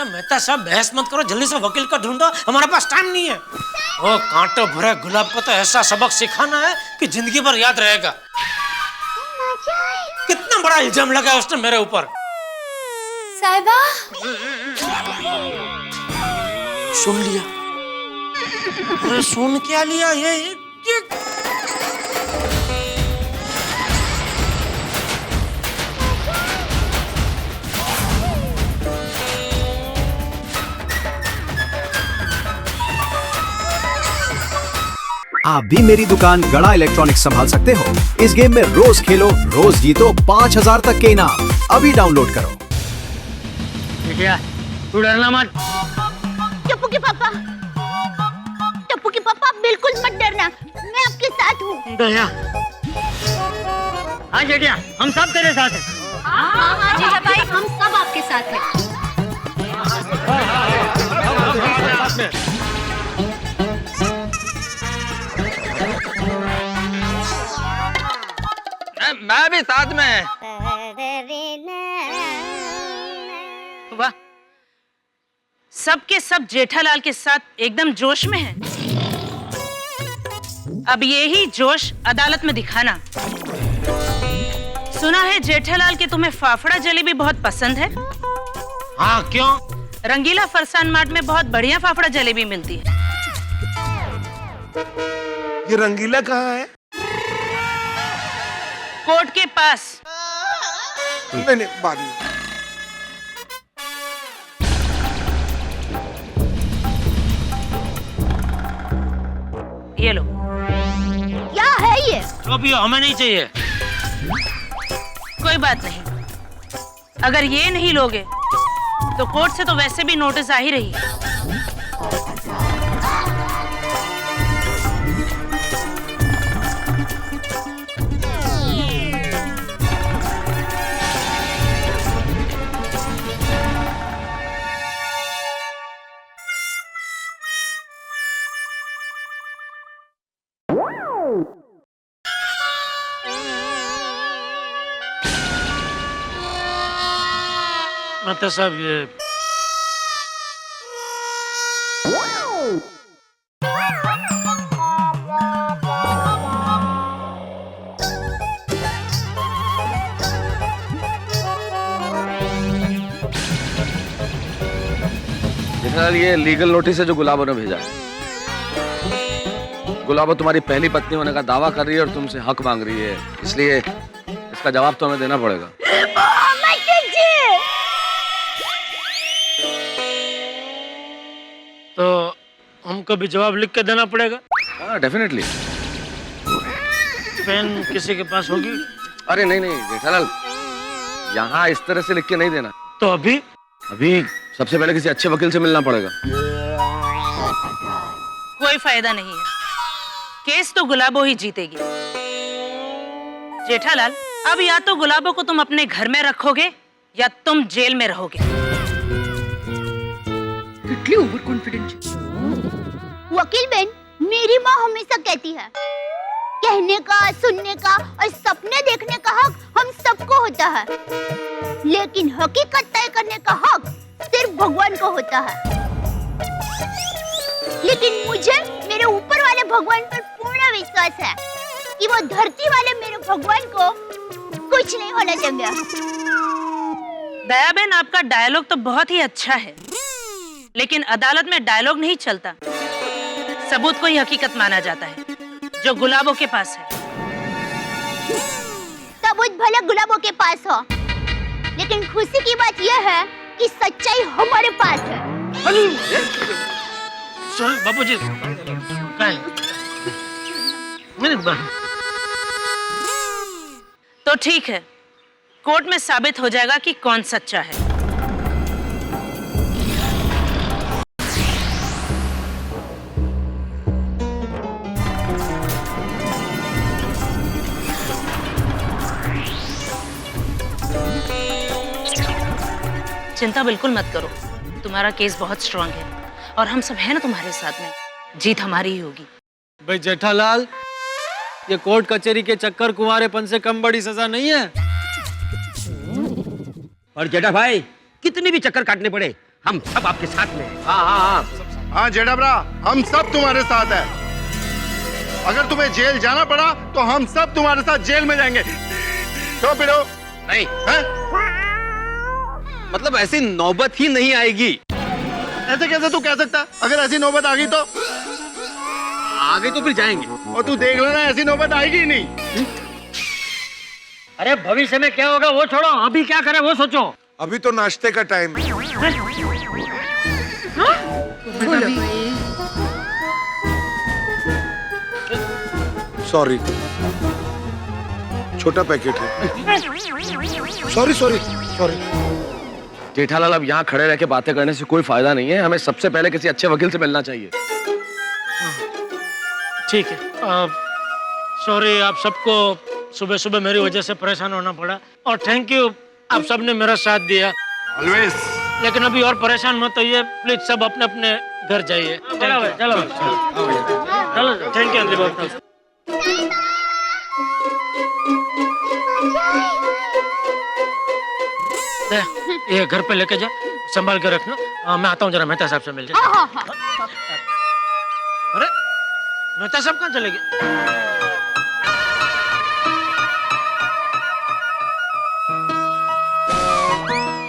मेहता साहब बहस मत करो, जल्दी से वकील का ढूंढो, हमारे पास टाइम नहीं है। ओ कांटों भरे गुलाब को तो ऐसा सबक सिखाना है कि जिंदगी भर याद रहेगा। कितना बड़ा इल्जाम लगा उसने मेरे ऊपर। साहिबा सुन लिया? अरे सुन क्या लिया? ये आप भी मेरी दुकान गड़ा इलेक्ट्रॉनिक्स संभाल सकते हो। इस गेम में रोज खेलो, रोज जीतो 5000 तक के इनाम। अभी डाउनलोड करो। बिटिया तू डरना मत। टप्पू के पापा बिल्कुल मत डरना, मैं आपके साथ हूँ। दया हाँ बेटिया, हम सब तेरे साथ हैं। हाँ जीजा भाई, हम सब आपके साथ हैं। मैं भी साथ में। वाह, सबके सब जेठालाल के साथ एकदम जोश में हैं। अब यही जोश अदालत में दिखाना। सुना है जेठालाल के तुम्हें फाफड़ा जलेबी बहुत पसंद है। हाँ क्यों? रंगीला फरसान मार्ट में बहुत बढ़िया फाफड़ा जलेबी मिलती है। ये रंगीला कहाँ है? कोर्ट के पास। नहीं बाद में। ये लो। क्या है ये? जो भी हो, हमें नहीं चाहिए। कोई बात नहीं, अगर ये नहीं लोगे तो कोर्ट से तो वैसे भी नोटिस आ ही रही है। मेहता साहब ये जेठालाल, ये लीगल नोटिस है जो गुलाबो ने भेजा है। गुलाबो तुम्हारी पहली पत्नी होने का दावा कर रही है और तुमसे हक मांग रही है, इसलिए इसका जवाब तो हमें देना पड़ेगा। तो हमको भी जवाब लिख के देना पड़ेगा। हाँ डेफिनेटली। पेन किसी के पास होगी? अरे नहीं जेठालाल, यहाँ इस तरह से लिख के नहीं देना। तो अभी सबसे पहले किसी अच्छे वकील से मिलना पड़ेगा। कोई फायदा नहीं है, केस तो गुलाबो ही जीतेगी। जेठालाल, अब या तो गुलाबो को तुम अपने घर में रखोगे या तुम जेल में रहोगे। कितनी ओवर कॉन्फिडेंट। वकील बहन, मेरी माँ हमेशा कहती है, कहने का, सुनने का और सपने देखने का हक हम सबको होता है, लेकिन हकीकत तय करने का हक सिर्फ भगवान को होता है। लेकिन मुझे मेरे ऊपर वाले भगवान पर पूर्ण विश्वास है कि वो धरती वाले मेरे भगवान को कुछ नहीं होना चाहिए। दया बहन, आपका डायलॉग तो बहुत ही अच्छा है, लेकिन अदालत में डायलॉग नहीं चलता, सबूत को ही हकीकत माना जाता है, जो गुलाबो के पास है। सबूत भले गुलाबों के पास हो, लेकिन खुशी की बात यह है कि सच्चाई हमारे पास है। बाबूजी तो ठीक है, कोर्ट में साबित हो जाएगा कि कौन सच्चा है। चिंता बिल्कुल मत करो, तुम्हारा केस बहुत स्ट्रांग है और हम सब हैं ना तुम्हारे साथ में, जीत हमारी ही होगी। भाई जेठालाल, ये कोर्ट कचहरी के चक्कर कुंवारेपन से कम बड़ी सजा नहीं है। और जेठा भाई, कितनी भी चक्कर काटने पड़े, हम सब आपके साथ में हैं। हाँ हाँ हाँ। हाँ जेठाबरा, हम सब तुम्हारे साथ है। अगर तुम्हें जेल जाना पड़ा तो हम सब तुम्हारे साथ जेल में जाएंगे। तो पिरो नहीं, हैं? मतलब ऐसी नौबत ही नहीं आएगी। ऐसे कैसे तू कह सकता? अगर ऐसी नौबत आ गई तो? आगे तो फिर जाएंगे। और तू देख लेना, ऐसी नौबत आएगी ही नहीं। अरे भविष्य में क्या होगा वो छोड़ो, अभी क्या करें वो सोचो। अभी तो नाश्ते का टाइम है। सॉरी, छोटा पैकेट है। Sorry sorry sorry. जेठालाल, अब यहाँ खड़े रह के बातें करने से कोई फायदा नहीं है। हमें सबसे पहले किसी अच्छे वकील से मिलना चाहिए। ठीक है, सॉरी आप सबको सुबह सुबह मेरी वजह से परेशान होना पड़ा, और थैंक यू आप सबने मेरा साथ दिया। ऑलवेज। लेकिन अभी और परेशान मत होइए प्लीज, सब अपने अपने घर जाइए। चलो चलो चलो, थैंक यू अंजलि बाबू। ये घर पे लेके जा, संभाल के रखना। मैं आता हूँ जरा मेहता साहब से मिल जाए। हाँ हाँ हाँ। अरे मेहता साहब कहाँ चले गए?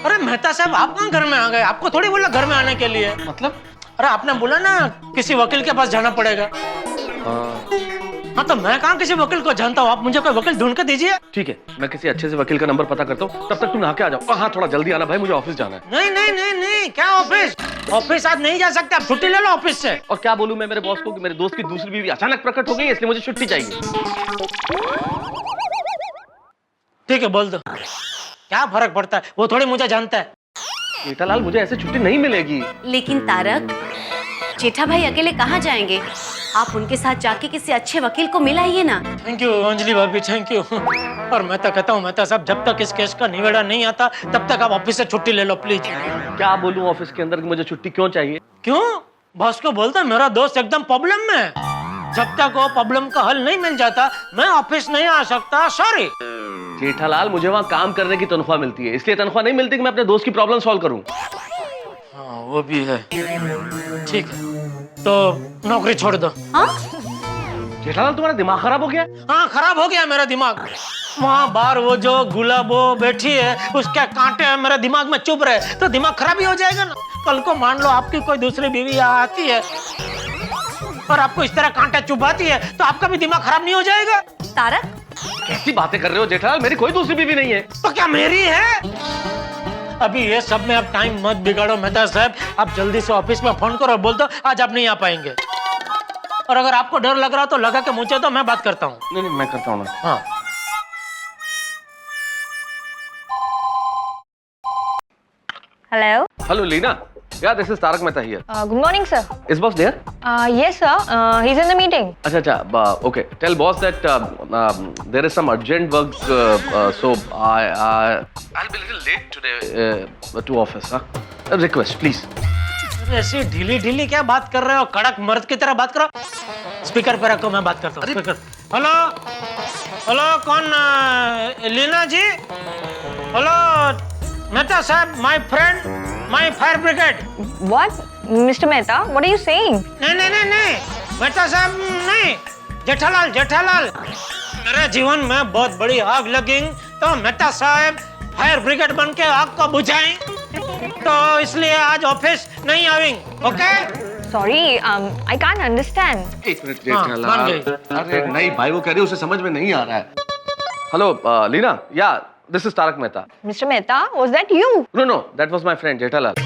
अरे मेहता साहब आप कहाँ घर में आ गए? आपको थोड़ी बोला घर में आने के लिए। मतलब? अरे आपने बोला ना किसी वकील के पास जाना पड़ेगा। हाँ तो मैं कहाँ किसी वकील को जानता हूँ, आप मुझे कोई वकील ढूंढ के दीजिए। ठीक है, मैं किसी अच्छे से वकील का नंबर पता करता हूँ, तब तक तुम नहा के आ जाओ। हाँ थोड़ा जल्दी आना भाई, मुझे ऑफिस जाना है। नहीं नहीं नहीं नहीं, क्या ऑफिस? ऑफिस आज नहीं जा सकते, आप छुट्टी ले लो ऑफिस से। और क्या बोलूं मैं मेरे बॉस को कि मेरे दोस्त की दूसरी बीवी अचानक प्रकट हो गई है, इसलिए मुझे छुट्टी चाहिए। ठीक है बोल दो, क्या फर्क पड़ता है, वो थोड़ी मुझे जानता है। जेठालाल, मुझे ऐसे छुट्टी नहीं मिलेगी। लेकिन तारक, जेठा भाई अकेले कहाँ जाएंगे? आप उनके साथ जाके किसी अच्छे वकील को मिलाइए ना। थैंक यू अंजलि भाभी, थैंक यू। और मैं तो कहता हूँ मेहता साहब, जब तक इस केस का निवेड़ा नहीं आता तब तक आप ऑफिस से छुट्टी ले लो प्लीज। क्या बोलूं ऑफिस के अंदर कि मुझे छुट्टी क्यों चाहिए? क्यों? बॉस को बोलता मेरा दोस्त एकदम प्रॉब्लम में है, जब तक वो प्रॉब्लम का हल नहीं मिल जाता मैं ऑफिस नहीं आ सकता। सॉरी जेठालाल, मुझे वहाँ काम करने की तनख्वाह मिलती है, इसलिए तनख्वाह नहीं मिलती कि मैं अपने दोस्त की प्रॉब्लम सॉल्व करूं। हाँ वो भी है, ठीक है तो नौकरी छोड़ दो। हाँ? जेठालाल, तुम्हारा दिमाग खराब हो गया? हाँ खराब हो गया मेरा दिमाग। वहाँ बाहर वो जो गुलाबो बैठी है उसके कांटे मेरे दिमाग में चुभ रहे, तो दिमाग खराब ही हो जाएगा ना। कल को मान लो आपकी कोई दूसरी बीवी आती है और आपको इस तरह कांटे चुभाती है, तो आपका भी दिमाग खराब नहीं हो जाएगा? तारक, कैसी बातें कर रहे हो जेठालाल, मेरी कोई दूसरी बीवी नहीं है। तो क्या मेरी है? अभी ये सब में आप टाइम मत बिगाड़ो मेहता साहब, आप जल्दी से ऑफिस में फोन करो और बोल दो आज आप नहीं आ पाएंगे। और अगर आपको डर लग रहा हो तो लगा के मुझे, तो मैं बात करता हूँ। नहीं नहीं, मैं करता हूँ ना। हाँ Hello. Hello Leena, yeah this is Tarak Mehta here. Good morning, sir. Is boss there? Yes, sir. He's in the meeting. अच्छा अच्छा, okay, tell boss that there is some urgent work, so I'll be a little late today to office. Request please. ऐसी ढीली ढीली क्या बात कर रहे हो? कड़क मर्द की तरह बात करो। स्पीकर पे रखो, मैं बात करता हूँ। स्पीकर। हेलो हेलो, कौन? लीना जी? हेलो मेहता साहब, my friend, my fire brigade. What? Mr. Mehta, what are you saying? नहीं नहीं नहीं नहीं, मेहता साहब नहीं, जेठालाल जेठालाल। मेरे जीवन में बहुत बड़ी आग लगी तो मेहता साहब फायर ब्रिगेड बन के आग को बुझाएं, तो इसलिए आज ऑफिस नहीं आएंगे। Okay? Sorry, I can't understand. एक मिनट हाँ, मान गई। अरे नहीं भाई, वो कह रही है उसे समझ में नहीं आ रहा है। Hello Leena, yeah this is Tarak Mehta. Mr. Mehta, was that you? No, that was my friend Jethalal.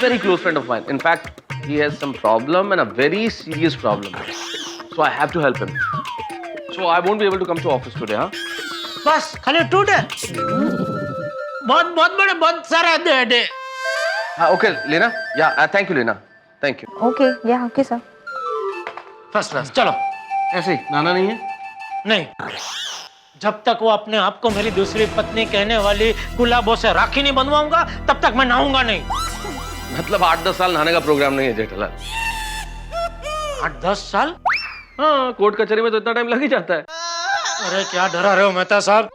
Very close friend of mine. In fact, he has some problem and a very serious problem. So I have to help him. So I won't be able to come to office today, huh? बस खाली टूटे, बहुत बहुत बड़े बहुत सारे day. हाँ, okay, Lena. Yeah, thank you, Lena. Thank you. Okay, yeah, okay, sir. First class. चलो। ऐसे ही नाना नहीं है? नहीं, जब तक वो अपने आप को मेरी दूसरी पत्नी कहने वाली गुलाबों से राखी नहीं बनवाऊंगा तब तक मैं नहाऊंगा नहीं। मतलब 8-10 साल नहाने का प्रोग्राम नहीं है जेठालाल। 8-10 साल? हाँ, कोर्ट कचहरी में तो इतना टाइम लग ही जाता है। अरे क्या डरा रहे हो मेहता साहब?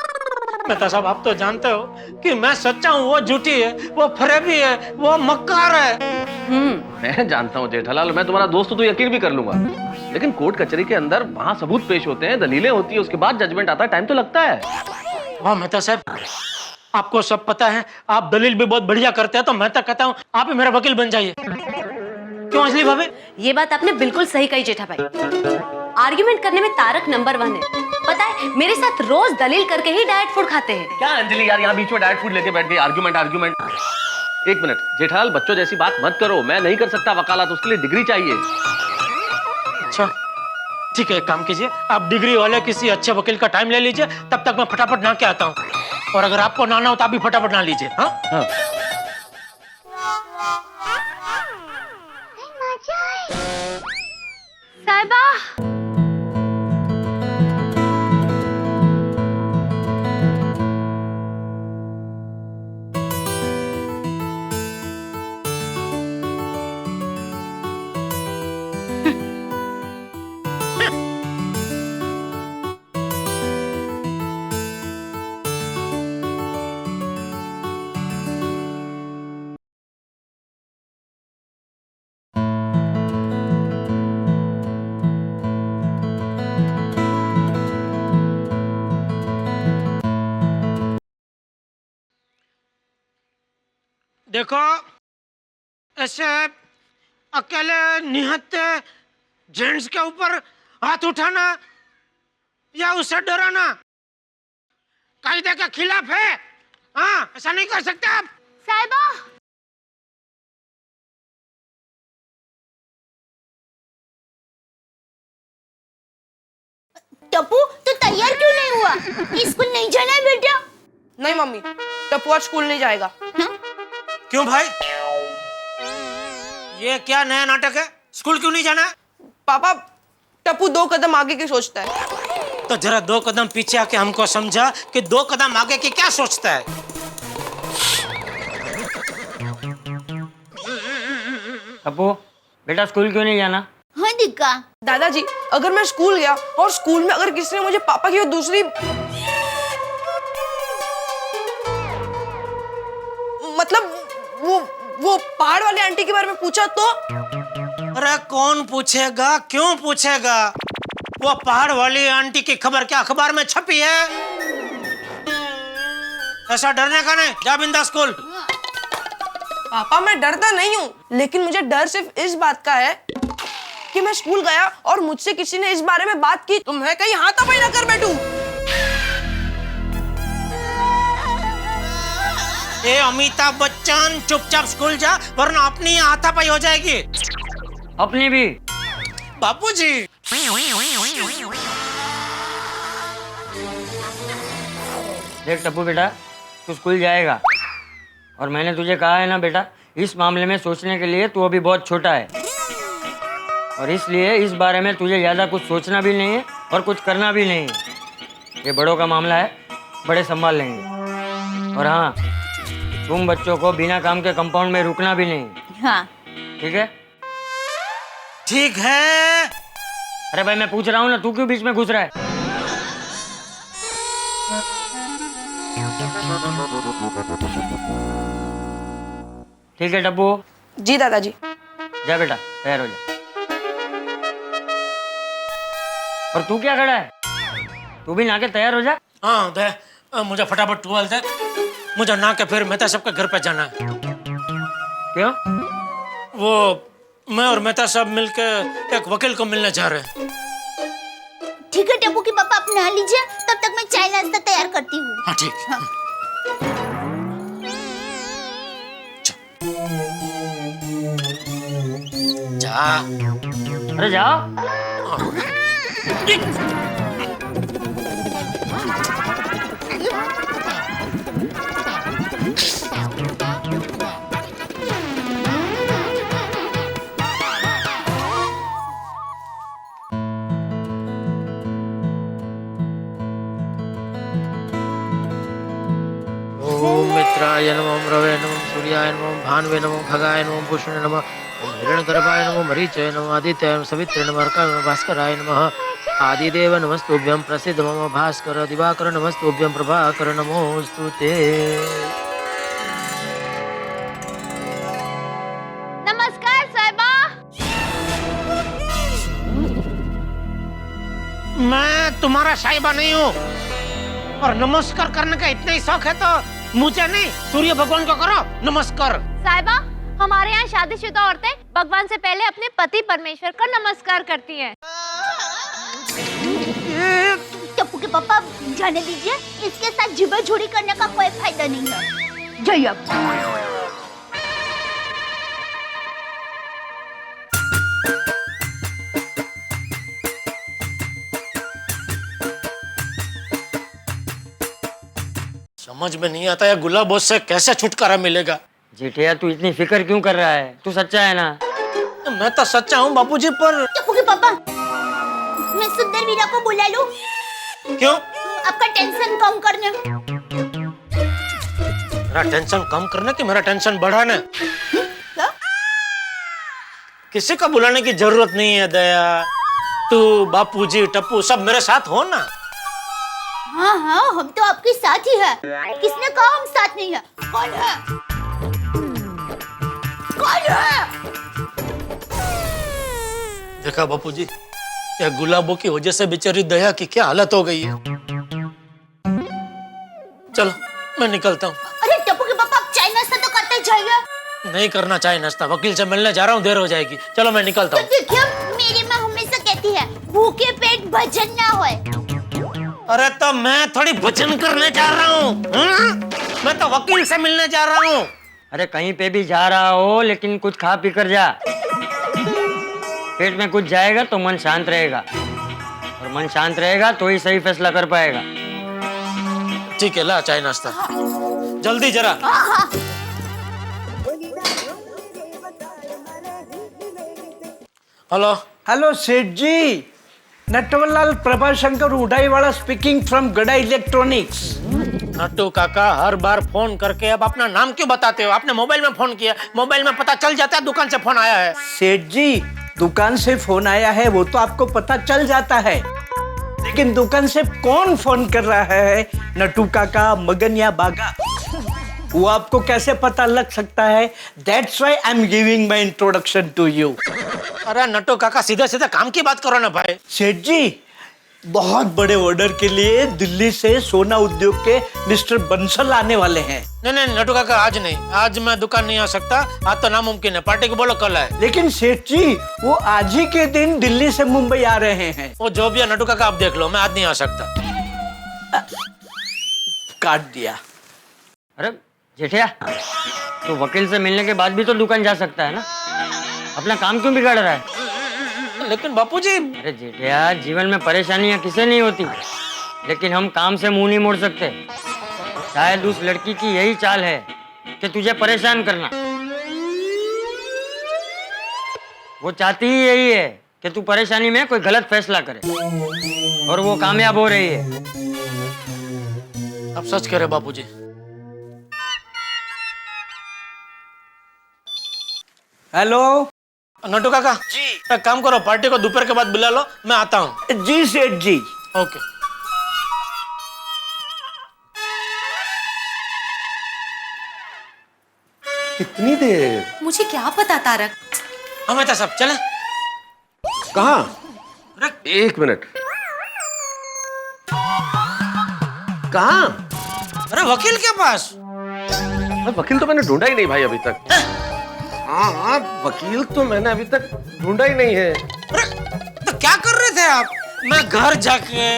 मेहता साहब आप तो जानते हो कि मैं सच्चा हूँ, वो झूठी है, वो फरेबी है, वो मक्कार है। मैं जानता हूँ जेठालाल, मैं तुम्हारा दोस्त हूँ तो यकीन भी कर लूंगा, लेकिन कोर्ट कचहरी के अंदर वहाँ सबूत पेश होते हैं, दलीलें होती है, उसके बाद जजमेंट आता है, टाइम तो लगता है। वाह मेहता साहब, आपको सब पता है, आप दलील भी बहुत बढ़िया करते हैं, तो मैं तो कहता हूँ आप ही मेरा वकील बन जाइए। क्यों अंजलि भाभी? ये बात आपने बिल्कुल सही कही जेठा भाई। आर्ग्यूमेंट करने में तारक नंबर 1 है। पता है मेरे साथ रोज दलील करके ही डाइट फूड खाते हैं। क्या अंजलि यार, यहाँ बीच में डाइट फूड लेके बैठ गई, आर्ग्यूमेंट। एक मिनट जेठालाल, बच्चों जैसी बात मत करो, मैं नहीं कर सकता वकालत, उसके लिए डिग्री चाहिए। अच्छा ठीक है, एक काम कीजिए, आप डिग्री वाले किसी अच्छे वकील का टाइम ले लीजिए, तब तक मैं फटाफट ना के आता हूँ, और अगर आपको नाना हो तो आप भी फटाफट ना लीजिए। हाँ हाँ। साहिबा, देखो, ऐसे अकेले निहत्ते जेंट्स के ऊपर हाथ उठाना या उसे डराना कायदे के खिलाफ है। हाँ, ऐसा नहीं कर सकते आप। साहिबा, टप्पू तू तैयार क्यों नहीं हुआ? स्कूल नहीं जाना है बेटा? नहीं मम्मी, टप्पू आज स्कूल नहीं जाएगा। क्यों भाई, ये क्या नया नाटक है? स्कूल क्यों नहीं जाना? पापा, टप्पू 2 कदम आगे की सोचता है। तो जरा 2 कदम पीछे आके हमको समझा कि 2 कदम आगे की क्या सोचता है। टप्पू बेटा स्कूल क्यों नहीं जाना? हाँ दिक्का। दादाजी, अगर मैं स्कूल गया और स्कूल में अगर किसी ने मुझे पापा की दूसरी मतलब वो पहाड़ वाली आंटी के बारे में पूछा तो? अरे कौन पूछेगा, क्यों पूछेगा? वो पहाड़ वाली आंटी की खबर क्या अखबार में छपी है? ऐसा डरने का नहीं, जा बिंदा स्कूल। पापा मैं डरता नहीं हूँ, लेकिन मुझे डर सिर्फ इस बात का है कि मैं स्कूल गया और मुझसे किसी ने इस बारे में बात की तो मैं कहीं हाथापाई ना कर बैठूं। ए अमिताभ बच्चन, चुपचाप स्कूल जा, वरना अपनी हाथापाई हो जाएगी। अपनी भी। बापूजी। देख टप्पू बेटा, तू स्कूल जाएगा और मैंने तुझे कहा है ना बेटा, इस मामले में सोचने के लिए तू अभी बहुत छोटा है और इसलिए इस बारे में तुझे ज़्यादा कुछ सोचना भी नहीं है और कुछ करना भी नहीं है। ये बड़ों का मामला है, बड़े संभाल लेंगे। और हाँ, तुम बच्चों को बिना काम के कंपाउंड में रुकना भी नहीं। हाँ ठीक है? ठीक है। अरे भाई मैं पूछ रहा हूँ ना, तू क्यों बीच में घुस रहा है? ठीक है टप्पू? जी दादाजी। जा बेटा, तैयार हो जा। और तू क्या खड़ा है? तू भी नहा के तैयार हो जा। हाँ दे, मुझे फटाफट टूवल दे, मुझे नहा के फिर मेहता साहब के घर पे जाना है। क्यों? वो मैं और मेहता साहब मिलके एक वकील को मिलने जा रहे हैं। ठीक है टप्पू के पापा, आप नहा लीजिए, तब तक मैं चाय नाश्ता तैयार करती हूँ। हाँ ठीक। हाँ। जा। अरे जाओ। ओम मित्राय नमः, रवे नमः, सूर्याय नमः, भानुवे नमः, खगाय नमः, पुष्णे नमः, ओम हिरण्यगर्भाय नमः, मरीचाय नमः, आदित्याय नमः, सवित्रे नमः, अर्काय नमः, भास्कराय नमः, आदिदेव नमस्तुभ्यं प्रसिद्ध मम भास्कर दिवाकर नमस्तुभ्यं प्रभाकर नमोस्तुते। नमस्कार साहिबा। मैं तुम्हारा साहिबा नहीं हूँ और नमस्कार करने का इतना ही शौक है तो मुझे नहीं सूर्य भगवान को करो नमस्कार। साहिबा, हमारे यहाँ शादीशुदा औरतें भगवान से पहले अपने पति परमेश्वर का नमस्कार करती हैं। टप्पू के पापा जाने दीजिए, इसके साथ जिबा-झोड़ी करने का कोई फायदा नहीं है। जय समझ में नहीं आता है गुलाबो से कैसे छुटकारा मिलेगा। जेठिया तू इतनी फिक्र क्यों कर रहा है? तू सच्चा है ना? मैं तो सच्चा हूँ बापूजी, पर टप्पू के पापा, मैं सुंदर वीरा को बुला लूं? क्यों? आपका टेंशन कम करने। मेरा टेंशन कम करने की मेरा टेंशन बढ़ाने? किसी को बुलाने की जरूरत नहीं है दया। तू बापूजी टप्पू सब मेरे साथ हो ना। हाँ हाँ, हम तो आपके साथ ही है। किसने कहा हम साथ नहीं है? कौन है? कौन है? देखा बापूजी, या गुलाबों की वजह से बेचारी दया की क्या हालत हो गई है। चलो मैं निकलता हूँ। अरे टप्पू के पापा, आप चाय नाश्ता तो करते जाइए। नहीं करना चाहे नाश्ता, वकील से मिलने जा रहा हूँ, देर हो जाएगी। चलो मैं निकलता हूँ। देखिए, मेरी माँ हमेशा कहती है भूखे पेट भजन ना होए। अरे तो मैं थोड़ी भजन करने जा रहा हूँ, मैं तो वकील से मिलने जा रहा हूँ। अरे कहीं पे भी जा रहा हो लेकिन कुछ खा पी कर जा। पेट में कुछ जाएगा तो मन शांत रहेगा, और मन शांत रहेगा तो ही सही फैसला कर पाएगा। ठीक है, ला चाय नाश्ता। जल्दी जरा। हेलो हेलो सेठ जी, नटवरलाल प्रभाशंकर उड़ाईवाला स्पीकिंग फ्रॉम गड़ा इलेक्ट्रॉनिक्स। नट्टू काका, हर बार फोन करके अब अपना नाम क्यों बताते हो? आपने मोबाइल में फोन किया, मोबाइल में पता चल जाता है दुकान से फोन आया है। सेठ जी, दुकान से फोन आया है वो तो आपको पता चल जाता है, लेकिन दुकान से कौन फोन कर रहा है, नट्टू काका, मगन या बागा, वो आपको कैसे पता लग सकता है? That's why I'm giving my introduction to you. अरे नट्टू काका, सीधे सीधे काम की बात करो ना भाई। सेठ जी, बहुत बड़े ऑर्डर के लिए दिल्ली से सोना उद्योग के मिस्टर बंसल आने वाले हैं। नहीं नहीं नट्टू काका, आज नहीं, आज मैं दुकान नहीं आ सकता। आज तो नामुमकिन है, पार्टी को बोलो कल है। लेकिन सेठ जी, वो आज ही के दिन दिल्ली से मुंबई आ रहे हैं। वो जो भी है नट्टू काका, आप देख लो, मैं आज नहीं आ सकता। काट दिया। अरे जेठिया, तो वकील से मिलने के बाद भी तो दुकान जा सकता है ना? अपना काम क्यों बिगाड़ रहा है? लेकिन बापूजी। अरे जेठिया, जीवन में परेशानियां किसे नहीं होती, लेकिन हम काम से मुंह नहीं मोड़ सकते। शायद उस लड़की की यही चाल है कि तुझे परेशान करना। वो चाहती ही यही है कि तू परेशानी में कोई गलत फैसला करे, और वो कामयाब हो रही है। अब सच कह रहे बापूजी। हेलो नट्टू काका जी, एक काम करो, पार्टी को दोपहर के बाद बुला लो, मैं आता हूँ। जी सेठ जी। ओके। कितनी देर? मुझे क्या पता तारक। हमें तो सब चले। कहाँ? एक मिनट। कहाँ? अरे वकील के पास। वकील तो मैंने ढूंढा ही नहीं भाई अभी तक। हाँ, वकील तो मैंने अभी तक ढूंढा ही नहीं है। अरे तो क्या कर रहे थे आप? मैं घर जाके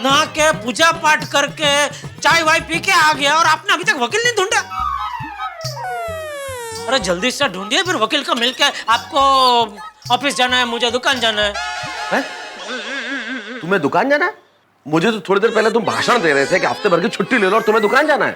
नहा के पूजा पाठ करके चाय वाय पी के आ गया, और आपने अभी तक वकील नहीं ढूंढा? अरे जल्दी से ढूंढिए, फिर वकील को मिलके आपको ऑफिस जाना है, मुझे दुकान जाना है। तुम्हें दुकान जाना है? मुझे तो थोड़ी देर पहले तुम भाषण दे रहे थे कि हफ्ते भर की छुट्टी ले लो और तुम्हें दुकान जाना है।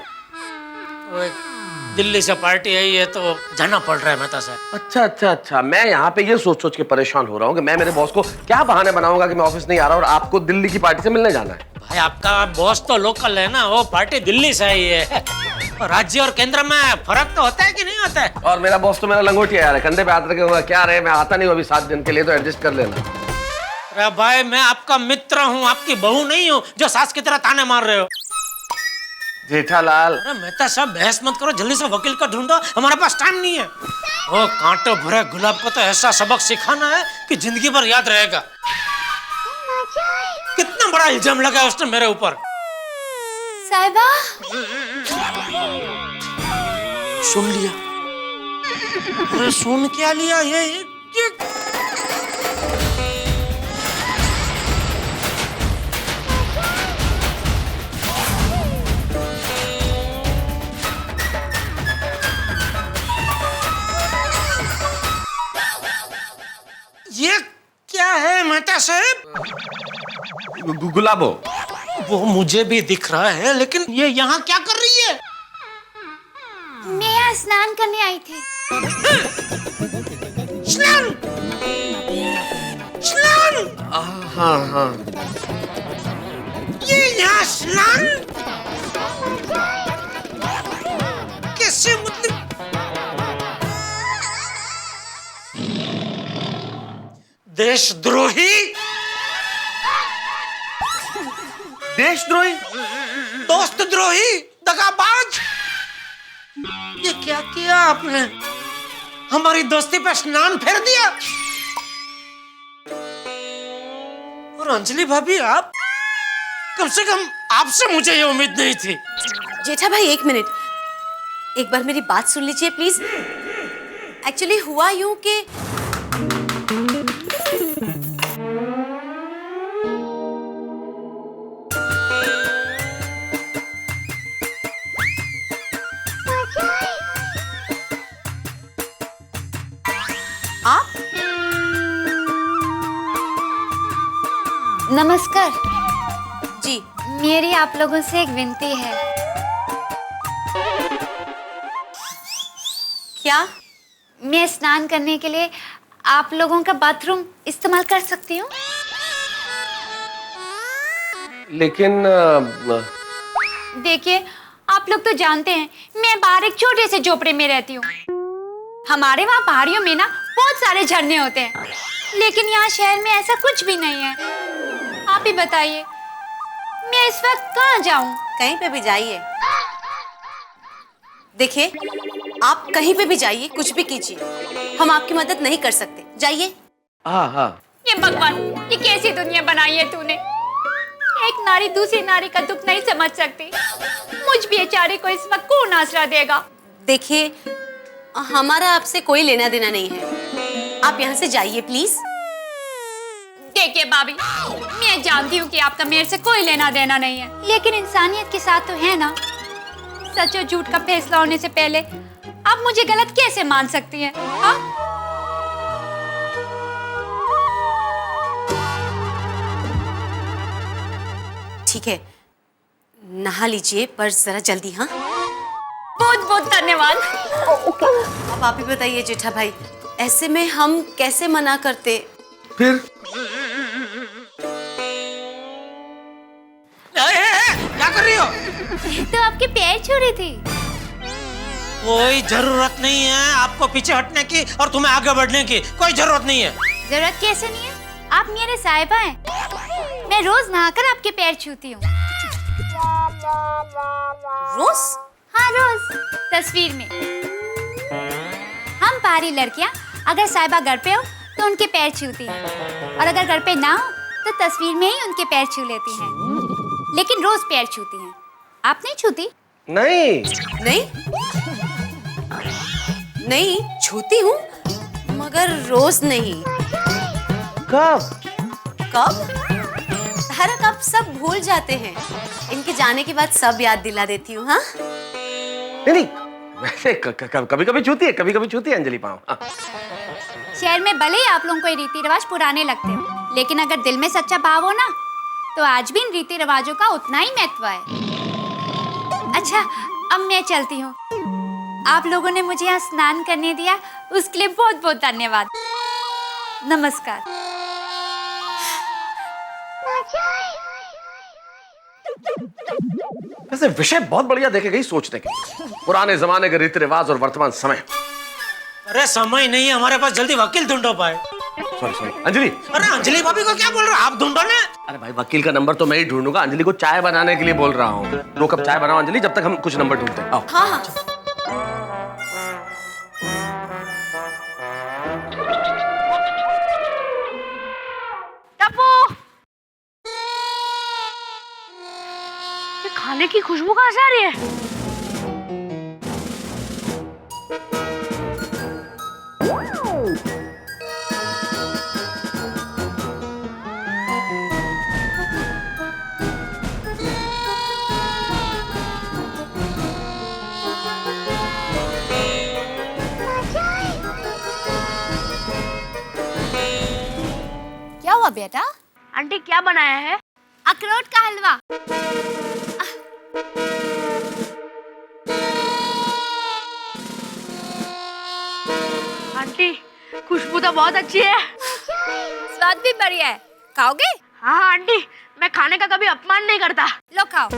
दिल्ली से पार्टी आई है तो जाना पड़ रहा है मेहता साहब। अच्छा अच्छा अच्छा, मैं यहाँ पे ये सोच सोच के परेशान हो रहा हूँ कि मैं मेरे बॉस को क्या बहाने बनाऊंगा कि मैं ऑफिस नहीं आ रहा और आपको दिल्ली की पार्टी से मिलने जाना है। भाई आपका बॉस तो लोकल है ना, वो पार्टी दिल्ली से आई है। राज्य और केंद्र में फर्क तो होता है कि नहीं होता है? और मेरा बॉस तो मेरा लंगोटिया यार है, कंधे पे हाथ रखे क्या रहे, मैं आता नहीं हूँ अभी 7 दिन के लिए, तो एडजस्ट कर लेना। अरे भाई मैं आपका मित्र हूँ, आपकी बहू नहीं हूँ जो सास की तरह ताने मार रहे हो। जेठालाल, अरे मेहता साहब बहस मत करो, जल्दी से वकील का ढूंढो, हमारे पास टाइम नहीं है। वो कांटों भरे गुलाब को तो ऐसा सबक सिखाना है कि जिंदगी भर याद रहेगा। कितना बड़ा इल्जाम लगा उसने मेरे ऊपर। साहिबा, सुन लिया? अरे सुन क्या लिया ये? ये क्या है मेहता साहब? गुलाबो। वो मुझे भी दिख रहा है, लेकिन ये यहाँ क्या कर रही है? मैं यहाँ स्नान करने आई थी। स्नान? स्नान? हाँ हाँ। ये यहाँ स्नान? कैसे मतलब? देशद्रोही? देशद्रोही? दोस्तद्रोही? दगाबाज? ये क्या किया आपने? हमारी दोस्ती पे स्नान फेर दिया। और अंजलि भाभी, आप कम से कम आपसे मुझे ये उम्मीद नहीं थी। जेठा भाई एक मिनट, एक बार मेरी बात सुन लीजिए प्लीज। एक्चुअली हुआ यूं कि आप नमस्कार जी, मेरी आप लोगों से एक विनती है। क्या? मैं स्नान करने के लिए आप लोगों का बाथरूम इस्तेमाल कर सकती हूँ? लेकिन देखिए, आप लोग तो जानते हैं मैं बाहर एक छोटे से झोपड़े में रहती हूँ। हमारे वहाँ पहाड़ियों में ना बहुत सारे झरने होते हैं, लेकिन यहाँ शहर में ऐसा कुछ भी नहीं है। आप ही बताइए, मैं इस वक्त कहाँ जाऊँ? कहीं पे भी जाइए। देखिए, आप कहीं पे भी जाइए, कुछ भी कीजिए, हम आपकी मदद नहीं कर सकते। जाइए। हाँ हाँ। ये भगवान, ये कैसी दुनिया बनाई है तूने? एक नारी दूसरी नारी का दुख नहीं समझ सकती। मुझ बेचारे को इस वक्त कौन आसरा देगा? देखिए, हमारा आपसे कोई लेना देना नहीं है, आप यहाँ से जाइए प्लीज। देखिए भाभी, मैं जानती हूँ कि आपका मेरे से कोई लेना देना नहीं है, लेकिन इंसानियत के साथ तो है ना। सच और झूठ का फैसला होने से पहले आप मुझे गलत कैसे मान सकती हैं? हाँ? ठीक है, नहा लीजिए, पर जरा जल्दी। हाँ, बहुत बहुत धन्यवाद। अब आप ही बताइए जेठा भाई, ऐसे में हम कैसे मना करते? फिर क्या कर रही हो? तो आपके पैर छू रही थी। कोई जरूरत नहीं है आपको पीछे हटने की और तुम्हें आगे बढ़ने की, कोई जरूरत नहीं है। जरूरत कैसे नहीं है? आप मेरे साहिबा हैं। मैं रोज नहाकर आपके पैर छूती हूँ। रोज? हाँ रोज। तस्वीर में हम पहाड़ी लड़कियाँ अगर साहिबा घर पे हो तो उनके पैर छूती हैं, और अगर घर पे ना हो तो तस्वीर में ही उनके पैर छू लेती हैं, लेकिन रोज पैर छूती हैं। आप नहीं छूती? नहीं नहीं नहीं, छूती हूँ मगर रोज नहीं। कब? कब? हर कब सब भूल जाते हैं, इनके जाने के बाद सब याद दिला देती हूँ। हाँ नहीं, वैसे कभी कभी छूती है, कभी कभी छूती है अंजलि पाँव। शहर में भले ही आप लोगों को ये रीति रिवाज पुराने लगते हो, लेकिन अगर दिल में सच्चा भाव हो ना तो आज भी इन रीति रिवाजों का उतना ही महत्व है। अच्छा, अब मैं चलती हूँ। आप लोगों ने मुझे यहाँ स्नान करने दिया, उसके लिए बहुत बहुत धन्यवाद। नमस्कार। वैसे विषय बहुत बढ़िया देखे गई सोचने के, पुराने जमाने के रीति रिवाज और वर्तमान समय। अरे समय नहीं है हमारे पास, जल्दी वकील ढूंढो पाए। Sorry sorry Anjali. अरे अंजलि भाभी को क्या बोल रहे हो आप, ढूंढो ना। अरे भाई वकील का नंबर तो मैं ही ढूंढूंगा, अंजलि को चाय बनाने के लिए बोल रहा हूँ। 2 कप चाय बनाओ अंजलि, जब तक हम कुछ नंबर ढूंढते हैं। आओ। हाँ हाँ। टप्पू, ये खाने की खुशबू कहाँ से आ रही है? क्या हुआ बेटा? आंटी क्या बनाया है? अखरोट का हलवा। आंटी खुशबू तो बहुत अच्छी है। स्वाद भी बढ़िया है, खाओगे? हाँ आंटी, मैं खाने का कभी अपमान नहीं करता। लो खाओ।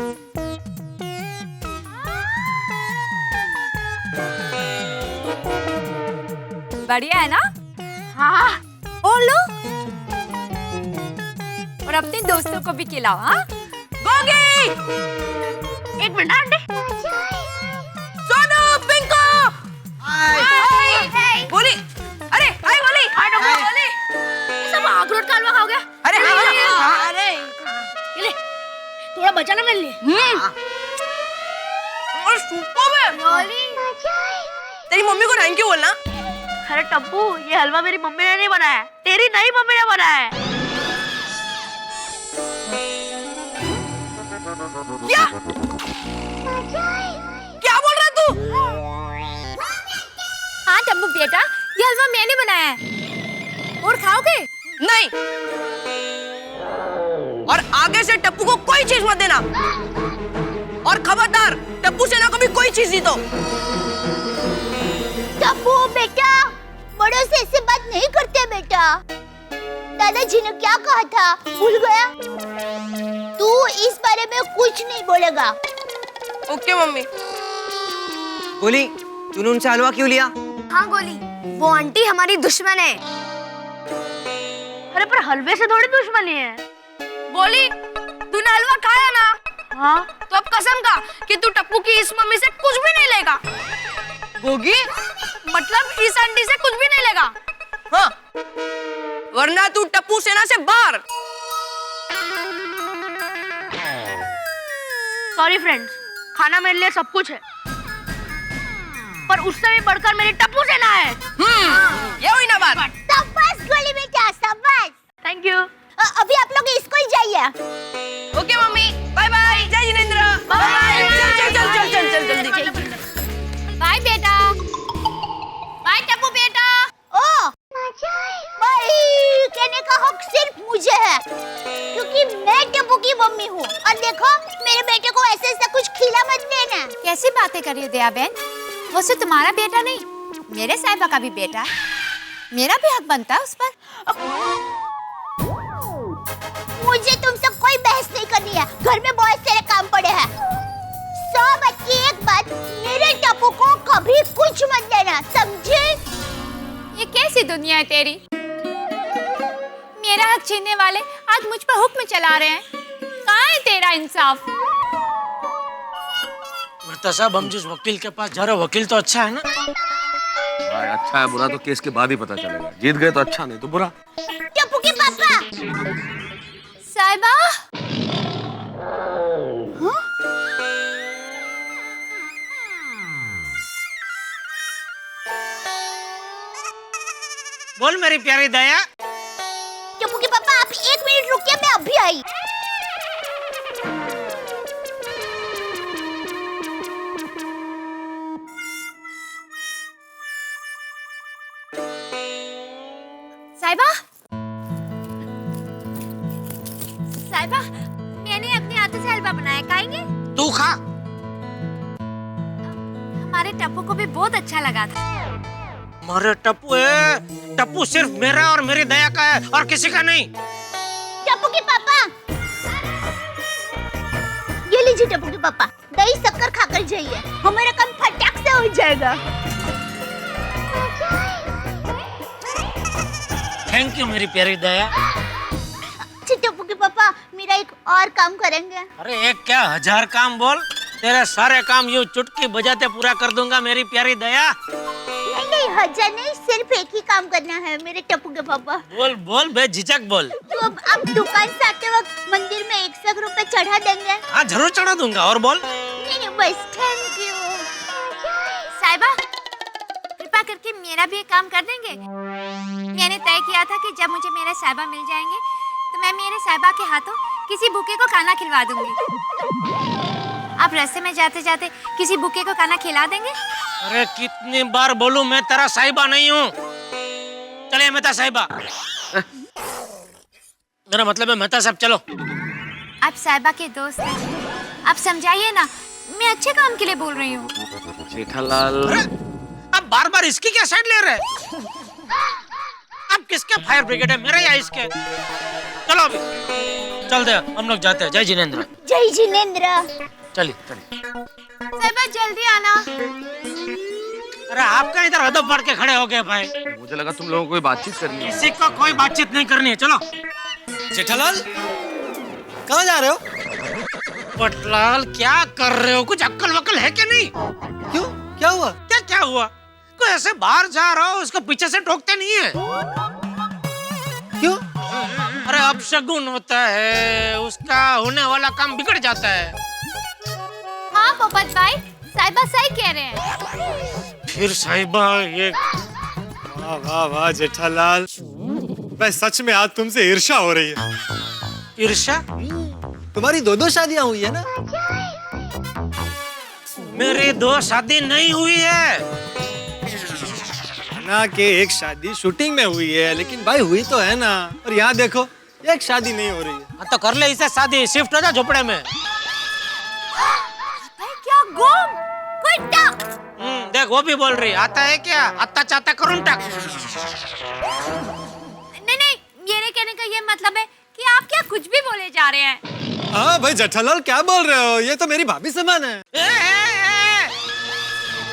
बढ़िया है ना? हाँ। और लो, और अपने दोस्तों को भी खिलाओ। हाँ गोगी, एक मिनट आंटी। सोनू, पिंको, बोली, अरे हाय बोली, हाय डॉक्टर बोली। ये सब अखरोट का हलवा खाओगे? अरे हाँ, अरे ये ले, थोड़ा बचा ना मेरे लिए। और सुपर है। तेरी मम्मी को थैंक यू बोलना। अरे टप्पू, ये हलवा मेरी मम्मी ने नहीं बनाया है, तेरी नई मम्मी ने बनाया है। क्या? क्या बोल रहा तू? हाँ टप्पू बेटा, ये हलवा मैंने बनाया है, और खाओगे? नहीं, और आगे से टप्पू को कोई चीज मत देना, और खबरदार टप्पू से ना कभी कोई चीज दी तो। टप्पू बेटा, बड़ों से ऐसे बात नहीं करते बेटा। दादाजी ने क्या कहा था भूल गया? तू इस बारे में कुछ नहीं बोलेगा। Okay mummy. गोली, तूने उनसे हलवा क्यों लिया? हाँ गोली, वो आंटी हमारी दुश्मन है। अरे पर हलवे से थोड़ी दुश्मनी है। गोली, तूने हलवा खाया ना? हाँ। तो अब कसम खा कि तू टप्पू की इस मम्मी से कुछ भी नहीं लेगा। गोगी, मतलब इस आंटी से कुछ भी नहीं लेगा। हाँ, वरना तू टप्पू सेना से बाहर। सॉरी फ्रेंड्स, खाना मेरे लिए सब कुछ है, पर उससे भी बढ़कर मेरी टप्पू सेना है। ये हुई ना बात। शाबाश गोली बेटा, शाबाश। Thank you. अभी आप लोग स्कूल जाइए। Okay mummy, bye bye. जय जिनेंद्र। बाय। चल चल चल चल चल जल्दी। बाय बेटा। बाय टप्पू बेटा। ओ भाई, कहने का हक सिर्फ मुझे है, क्योंकि मैं टप्पू की मम्मी हूँ। और देखो, मेरे बेटे को ऐसे ऐसा कुछ खिला मत देना। कैसी बातें कर रही हो दया बहन? वो सिर्फ तुम्हारा बेटा नहीं, मेरे साहिबा का भी बेटा है। मेरा भी हक बनता है उस पर। मुझे तुमसे कोई बहस नहीं करनी है, घर में बहुत सारे काम पड़े हैं। 100 बात की एक बात, मेरे टप्पू को कभी कुछ मत देना, समझे? ये कैसी दुनिया है तेरी? मेरा हक छीनने वाले आज मुझ पर हुक्म चला रहे हैं। कहाँ है तेरा इंसाफ? साहब, हम जिस वकील के पास जा रहे हैं, वकील तो अच्छा है ना? भाई अच्छा है बुरा तो केस के बाद ही पता चलेगा। जीत गए तो अच्छा, नहीं तो बुरा। टप्पू के पापा। साहिबा, बोल मेरी प्यारी दया। टप्पू के पापा, आप 1 मिनट रुकिए, मैं अभी आई। साहिबा, साहिबा, मैंने अपने हाथों से हलवा बनाया, खाएंगे? तू खा। हमारे में टप्पू को भी बहुत अच्छा लगा था। मेरे टप्पू है, टप्पू सिर्फ मेरा और मेरी दया का है और किसी का नहीं। टप्पू के पापा, ये लीजिए टप्पू के पापा, दही शक्कर खाकर जाइए, हमारा काम फटाक से हो जाएगा। थैंक यू मेरी प्यारी दया। टप्पू के पापा, मेरा एक और काम करेंगे? अरे एक क्या 1000 काम बोल, तेरे सारे काम यूं चुटकी बजाते पूरा कर दूंगा मेरी प्यारी दया। नहीं 1000 नहीं, सिर्फ एक ही काम करना है मेरे टप्पू के पापा। बोल बोल बेझिझक बोल। तो अब आप दुकान से आते वक्त मंदिर में 100 रुपए चढ़ा देंगे? हाँ जरूर चढ़ा दूंगा। और बोल। नहीं बस, थैंक यू। साहिबा, कृपा करके मेरा भी एक काम कर देंगे? मैंने तय किया था कि जब मुझे मेरे साहिबा मिल जाएंगे तो मैं मेरे साहिबा के हाथों किसी भूखे को खाना खिलवा दूंगी। आप रास्ते में जाते जाते किसी भूखे को खाना खिला देंगे? अरे कितनी बार बोलूं मैं तेरा साहिबा नहीं हूँ। चलिए मेहता साहिबा। मेरा मतलब है मेहता साहब चलो। आप साहिबा के दोस्त हैं, आप समझाइए ना, मैं अच्छे काम के लिए बोल रही हूँ। जेठालाल, अब बार बार इसकी क्या साइड ले रहे? अब किसके फायर ब्रिगेड है, मेरे या इसके? चलो अभी चलते हैं, हम लोग जाते हैं। जय जिनेंद्र। जय जिनेंद्र। चलिए चलिए। साहिबा जल्दी आना। अरे आपका इधर अदब बढ़ के खड़े हो गए भाई। मुझे लगा तुम लोगों को कोई बातचीत करनी है। किसी को कोई बातचीत नहीं करनी है, चलो। जेठालाल, कहाँ जा रहे हो? पटलाल क्या कर रहे हो? कुछ अक्ल वक्ल है क्या नहीं? क्यों, क्या हुआ? क्या हुआ? कोई ऐसे बाहर जा रहा हो, उसको पीछे से टोकते नहीं है। क्यों? अरे अपशगुन होता है, उसका होने वाला काम बिगड़ जाता है। हाँ पोपट भाई, साहिबा सही कह रहे हैं। फिर साहिबा ये वाह वाह वाह जेठालाल, मैं सच में आज तुमसे ईर्ष्या हो रही है। ईर्ष्या? तुम्हारी 2 शादियां हुई है ना? मेरी 2 शादी नहीं हुई है ना, कि एक शादी शूटिंग में हुई है, लेकिन भाई हुई तो है ना। और यहाँ देखो, एक शादी नहीं हो रही है। हाँ तो कर ले इसे शादी, शिफ्ट हो जा झोपड़े में। क्या गुम? कुत्ता? देख वो भी बोल रही, आता है क्या? आता चाहता करूँ टक। नहीं, मेरे कहने का ये मतलब है कि आप क्या कुछ भी बोले जा रहे हैं। हाँ भाई जेठालाल, क्या बोल रहे हो? ये तो मेरी भाभी समान है।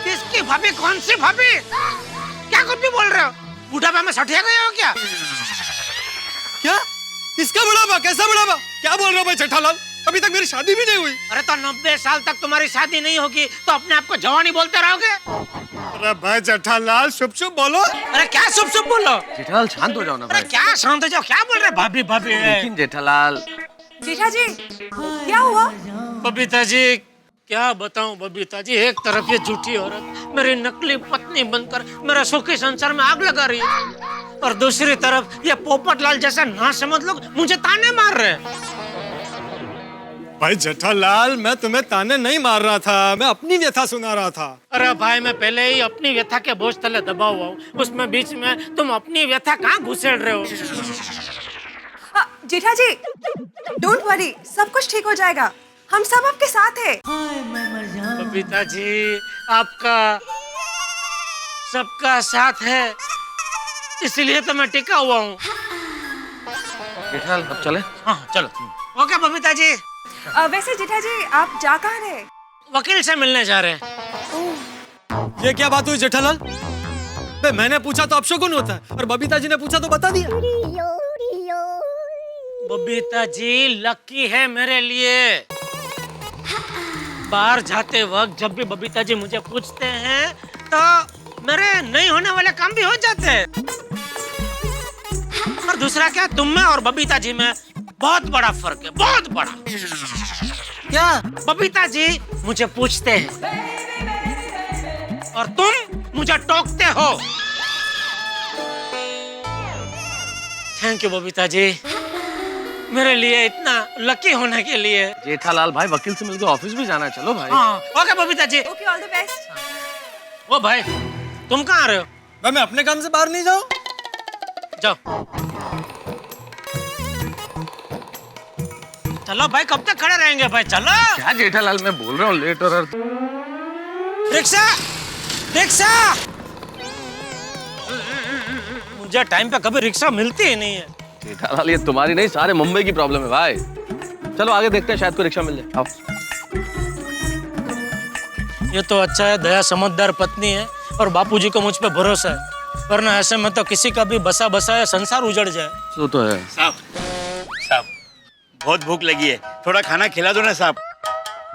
किसकी भाभी? कौन सी भाभी? क्या कुछ भी बोल रहे हो? बुढ़ापा में सठिया गए हो क्या? क्या? किसका बुढ़ापा? कैसा बुढ़ापा? क्या बोल रहे हो भाई जेठालाल? अभी तक मेरी शादी भी नहीं हुई। अरे तो 90 साल तक तुम्हारी शादी नहीं होगी तो अपने आप को जवानी बोलते रहोगे? अरे भाई जेठालाल, शुभ शुभ बोलो। अरे क्या शुभ शुभ बोलो? जेठालाल शांत हो जाओ ना अरे भाई। क्या शांत हो जाओ? क्या बोल रहे भाभी भाभी? लेकिन जेठालाल। जेठा जी, क्या हुआ? बबीता जी क्या बताऊं बबीता जी, एक तरफ ये झूठी औरत मेरी नकली पत्नी बनकर मेरे सुखी संसार में आग लगा रही है, और दूसरी तरफ ये पोपटलाल जैसा नासमझ लोग मुझे ताने मार रहे हैं। भाई जेठालाल, मैं तुम्हें ताने नहीं मार रहा था, मैं अपनी व्यथा सुना रहा था। अरे भाई मैं पहले ही अपनी व्यथा के बोझ तले दबा हुआ हूँ, उसमें बीच में तुम अपनी व्यथा कहाँ घुसेड़ रहे हो? जेठा जी, डोंट वरी, सब कुछ ठीक हो जाएगा, हम सब आपके साथ हैं। बबीता जी, आपका सबका साथ है, इसलिए तो मैं टिका हुआ हूँ। जेठालाल अब चले? हाँ चलो। ओके बबीता जी। वैसे जेठा जी, आप जा कहाँ रहे? वकील से मिलने जा रहे हैं। ये क्या बात हुई जेठालाल? मैंने पूछा तो अपशगुन होता है, और बबीता जी ने पूछा तो बता दिया। बबीता जी लकी है मेरे लिए। बाहर जाते वक्त जब भी बबीता जी मुझे पूछते हैं तो मेरे नहीं होने वाले काम भी हो जाते हैं। और दूसरा क्या, तुम में और बबीता जी में बहुत बड़ा फर्क है, बहुत बड़ा। क्या? बबीता जी मुझे पूछते हैं और तुम मुझे टोकते हो। थैंक यू बबीता जी, मेरे लिए इतना लकी होने के लिए। जेठालाल भाई, वकील से मिलकर ऑफिस भी जाना है, चलो भाई। हाँ okay Babita ji. Okay, all the best. ओ भाई, तुम कहाँ आ रहे हो? मैं अपने काम से बाहर नहीं जाऊँ? जाओ। चलो भाई, कब तक खड़े रहेंगे भाई? चलो। क्या जेठालाल, मैं बोल रहा हूँ लेट हो रहा। Rickshaw rickshaw. मुझे टाइम पे कभी रिक्शा मिलती ही नहीं है। जेठालाल, ये तुम्हारी नहीं, सारे मुंबई की प्रॉब्लम है भाई। चलो आगे देखते हैं, शायद कोई रिक्शा मिल जाए। आओ। ये तो अच्छा है, दया समझदार पत्नी है और बापूजी को मुझ पे भरोसा है, वरना ऐसे में तो किसी का भी बसा बसाया संसार उजड़ जाए। वो तो है। साहब, साहब, बहुत भूख लगी है, थोड़ा खाना खिला दो ना साहब।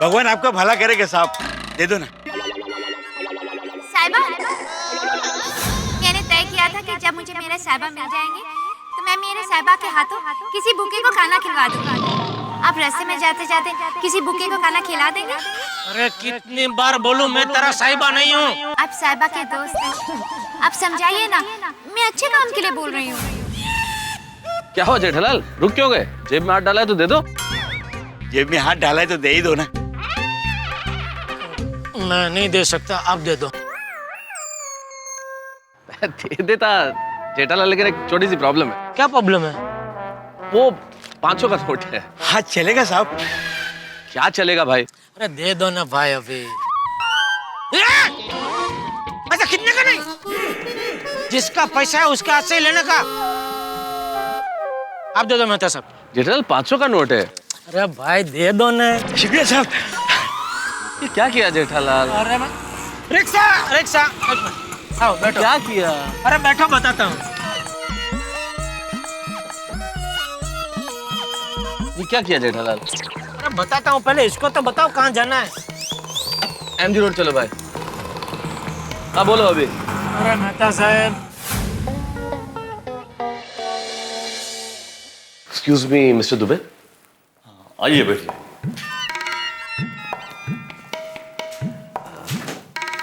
भगवान आपका भला करेगा साहब, दे दो ना। साहिबा, मैंने तय किया था कि जब मुझे मेरे साहिबा मिल जाएंगे तो मैं मेरे साहिबा के हाथों किसी भूखे को खाना खिलवा दूंगा। आप रास्ते में जाते जाते किसी भूखे को खाना खिला देंगे? अरे कितनी बार बोलूं, मैं तेरा साहिबा नहीं हूँ। आप साहिबा के दोस्त हैं, आप समझाइए ना, मैं अच्छे काम के लिए बोल रही हूँ। क्या हुआ जेठालाल, रुक क्यों गए? जेब में हाथ डाला है तो दे दो। जेब में हाथ डाला है तो दे ही दो ना। मैं नहीं दे सकता, आप दे दो। दे देता जेठालाल, लेकिन एक छोटी सी प्रॉब्लम है। क्या प्रॉब्लम है? वो 500 का नोट है। हाँ चलेगा साहब। क्या चलेगा भाई? अरे दे दो ना भाई अभी। अच्छा कितने का नहीं? जिसका पैसा है उसके हाथ से ही लेने का। आप दे दो मेहता साहब। जेठालाल 500 का नोट है। अरे भाई दे दो ना। शुक्रिया साहब। ये क्या किया जेठालाल? अरे मैं रिक्शा रिक्शा आओ बैठो। क्या किया? अरे बैठो बताता हूँ। ये क्या किया जेठालाल? अरे बताता हूँ, पहले इसको तो बताओ कहाँ जाना है। MG रोड चलो भाई। हाँ बोलो अभी। अरे मेहता साहब। Excuse me mister Dubey. आइए बैठिए।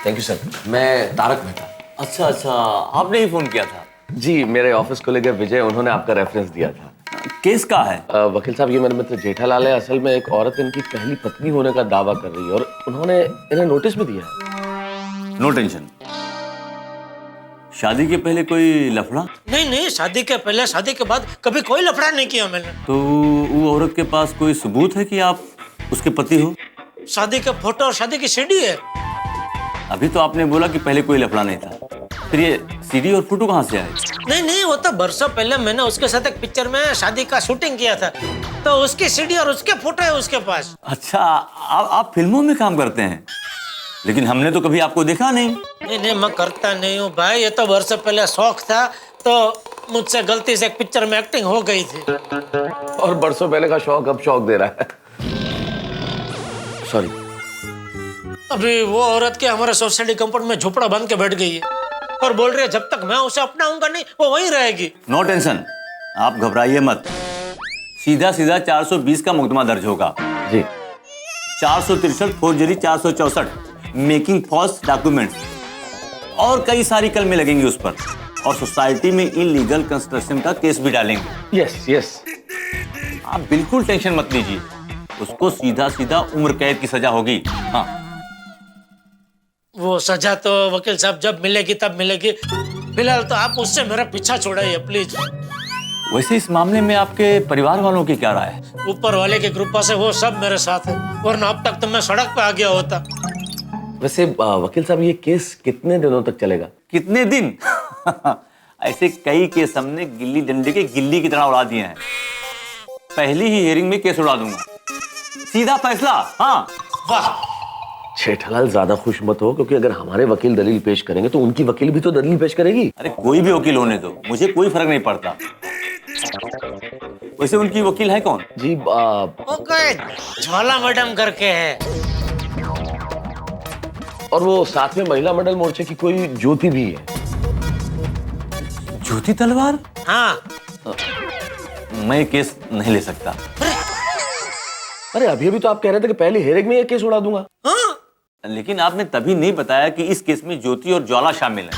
Thank you sir. मैं तारक मेहता। अच्छा अच्छा, आपने ही फोन किया था? जी, मेरे ऑफिस को लेकर विजय, उन्होंने आपका रेफरेंस दिया था। केस का है? वकील साहब, ये मेरे मित्र जेठालाल है। असल में एक औरत इनकी पहली पत्नी होने का दावा कर रही है और उन्होंने इन्हें नोटिस भी दिया है। No tension. शादी के पहले कोई लफड़ा? नहीं नहीं, शादी के पहले शादी के बाद कभी कोई लफड़ा नहीं किया मैंने। तो वो औरत के पास कोई सबूत है कि आप उसके पति हो? शादी का फोटो और शादी की सीडी है। अभी तो आपने बोला कि पहले कोई लफड़ा नहीं था, फिर ये सीडी और फोटो कहाँ से आए? नहीं नहीं, वो तो बरसों पहले मैंने उसके साथ एक पिक्चर में शादी का शूटिंग किया था, तो उसकी सीडी और उसके फोटो है उसके पास। अच्छा, आप फिल्मों में काम करते हैं, लेकिन हमने तो कभी आपको देखा नहीं। नहीं नहीं, मैं करता नहीं हूँ भाई, ये तो बरसों पहले शौक था, तो मुझसे गलती से एक पिक्चर में एक्टिंग हो गई थी। और बरसों पहले का शौक अब शौक दे रहा है। सॉरी। अभी वो औरत के हमारे सोसाइटी कंपाउंड में झोपड़ा बंद के बैठ गई है और बोल रही है जब तक मैं उसे अपनाऊंगा नहीं वो वहीं रहेगी। नो टेंशन, आप घबराइए मत। सीधा सीधा 420 का मुकदमा दर्ज होगा जी। 463 फोर्जरी, 464 मेकिंग फॉल्स डॉक्यूमेंट्स और कई सारी कलमें लगेंगी उस पर, और सोसाइटी में इलीगल कंस्ट्रक्शन का केस भी डालेंगे। Yes yes. आप बिल्कुल टेंशन मत लीजिए, उसको सीधा सीधा उम्र कैद की सजा होगी। हाँ, वो सजा तो वकील साहब जब मिलेगी तब मिलेगी, फिलहाल तो आप उससे मेरा पीछा छोड़ाइए प्लीज। वैसे इस मामले में आपके परिवार वालों की क्या राय है? ऊपर वाले की कृपा से वो सब मेरे साथ है, वरना अब तक तो मैं सड़क पे आ गया होता। वैसे वकील साहब, ये केस कितने दिनों तक चलेगा? कितने दिन? ऐसे कई केस हमने गिल्ली डंडे के गिल्ली की तरह उड़ा दिए हैं। पहली ही हियरिंग में केस उड़ा दूंगा, सीधा फैसला। हाँ। वाह। जेठालाल ज्यादा खुश मत हो, क्योंकि अगर हमारे वकील दलील पेश करेंगे तो उनकी वकील भी तो दलील पेश करेगी। अरे कोई भी वकील होने दो, मुझे कोई फर्क नहीं पड़ता। वैसे उनकी वकील है कौन? जी वो कोई ज्वाला मैडम करके है, और वो साथ में महिला मंडल मोर्चे की कोई ज्योति भी है। ज्योति तलवार? हाँ। मैं केस नहीं ले सकता। अरे अभी अभी तो आप कह रहे थे कि पहले हेयरिंग में ये केस उड़ा दूंगा। हाँ? लेकिन आपने तभी नहीं बताया कि इस केस में ज्योति और ज्वाला शामिल है।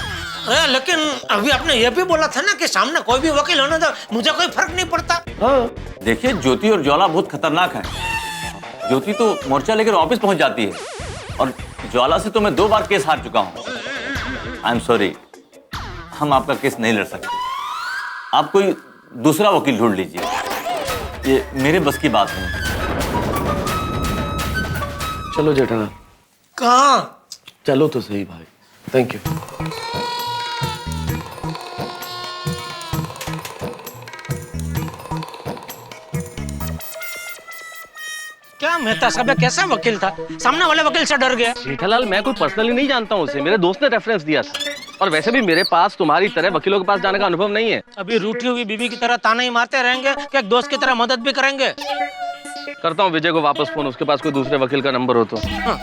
अरे लेकिन अभी आपने ये भी बोला था ना कि सामने कोई भी वकील होने दो, मुझे कोई फर्क नहीं पड़ता। हाँ। देखिए, ज्योति और ज्वाला बहुत खतरनाक हैं। ज्योति तो मोर्चा लेकर ऑफिस पहुंच जाती है, और ज्वाला से तो मैं 2 बार केस हार चुका हूं। आई एम सॉरी, हम आपका केस नहीं लड़ सकते। आप कोई दूसरा वकील ढूंढ लीजिए, ये मेरे बस की बात नहीं। चलो जेठालाल। कहाँ? चलो तो सही भाई। Thank you. क्या मेहता साहब कैसा वकील था, सामने वाले वकील से डर गया। जेठालाल, मैं कोई पर्सनली नहीं जानता हूँ उसे, मेरे दोस्त ने रेफरेंस दिया था। और वैसे भी मेरे पास तुम्हारी तरह वकीलों के पास जाने का अनुभव नहीं है। अभी रूठी हुई बीवी की तरह ताना ही मारते रहेंगे कि एक दोस्त की तरह मदद भी करेंगे। करता हूँ विजय को वापस फोन, उसके पास कोई दूसरे वकील का नंबर हो तो। हाँ।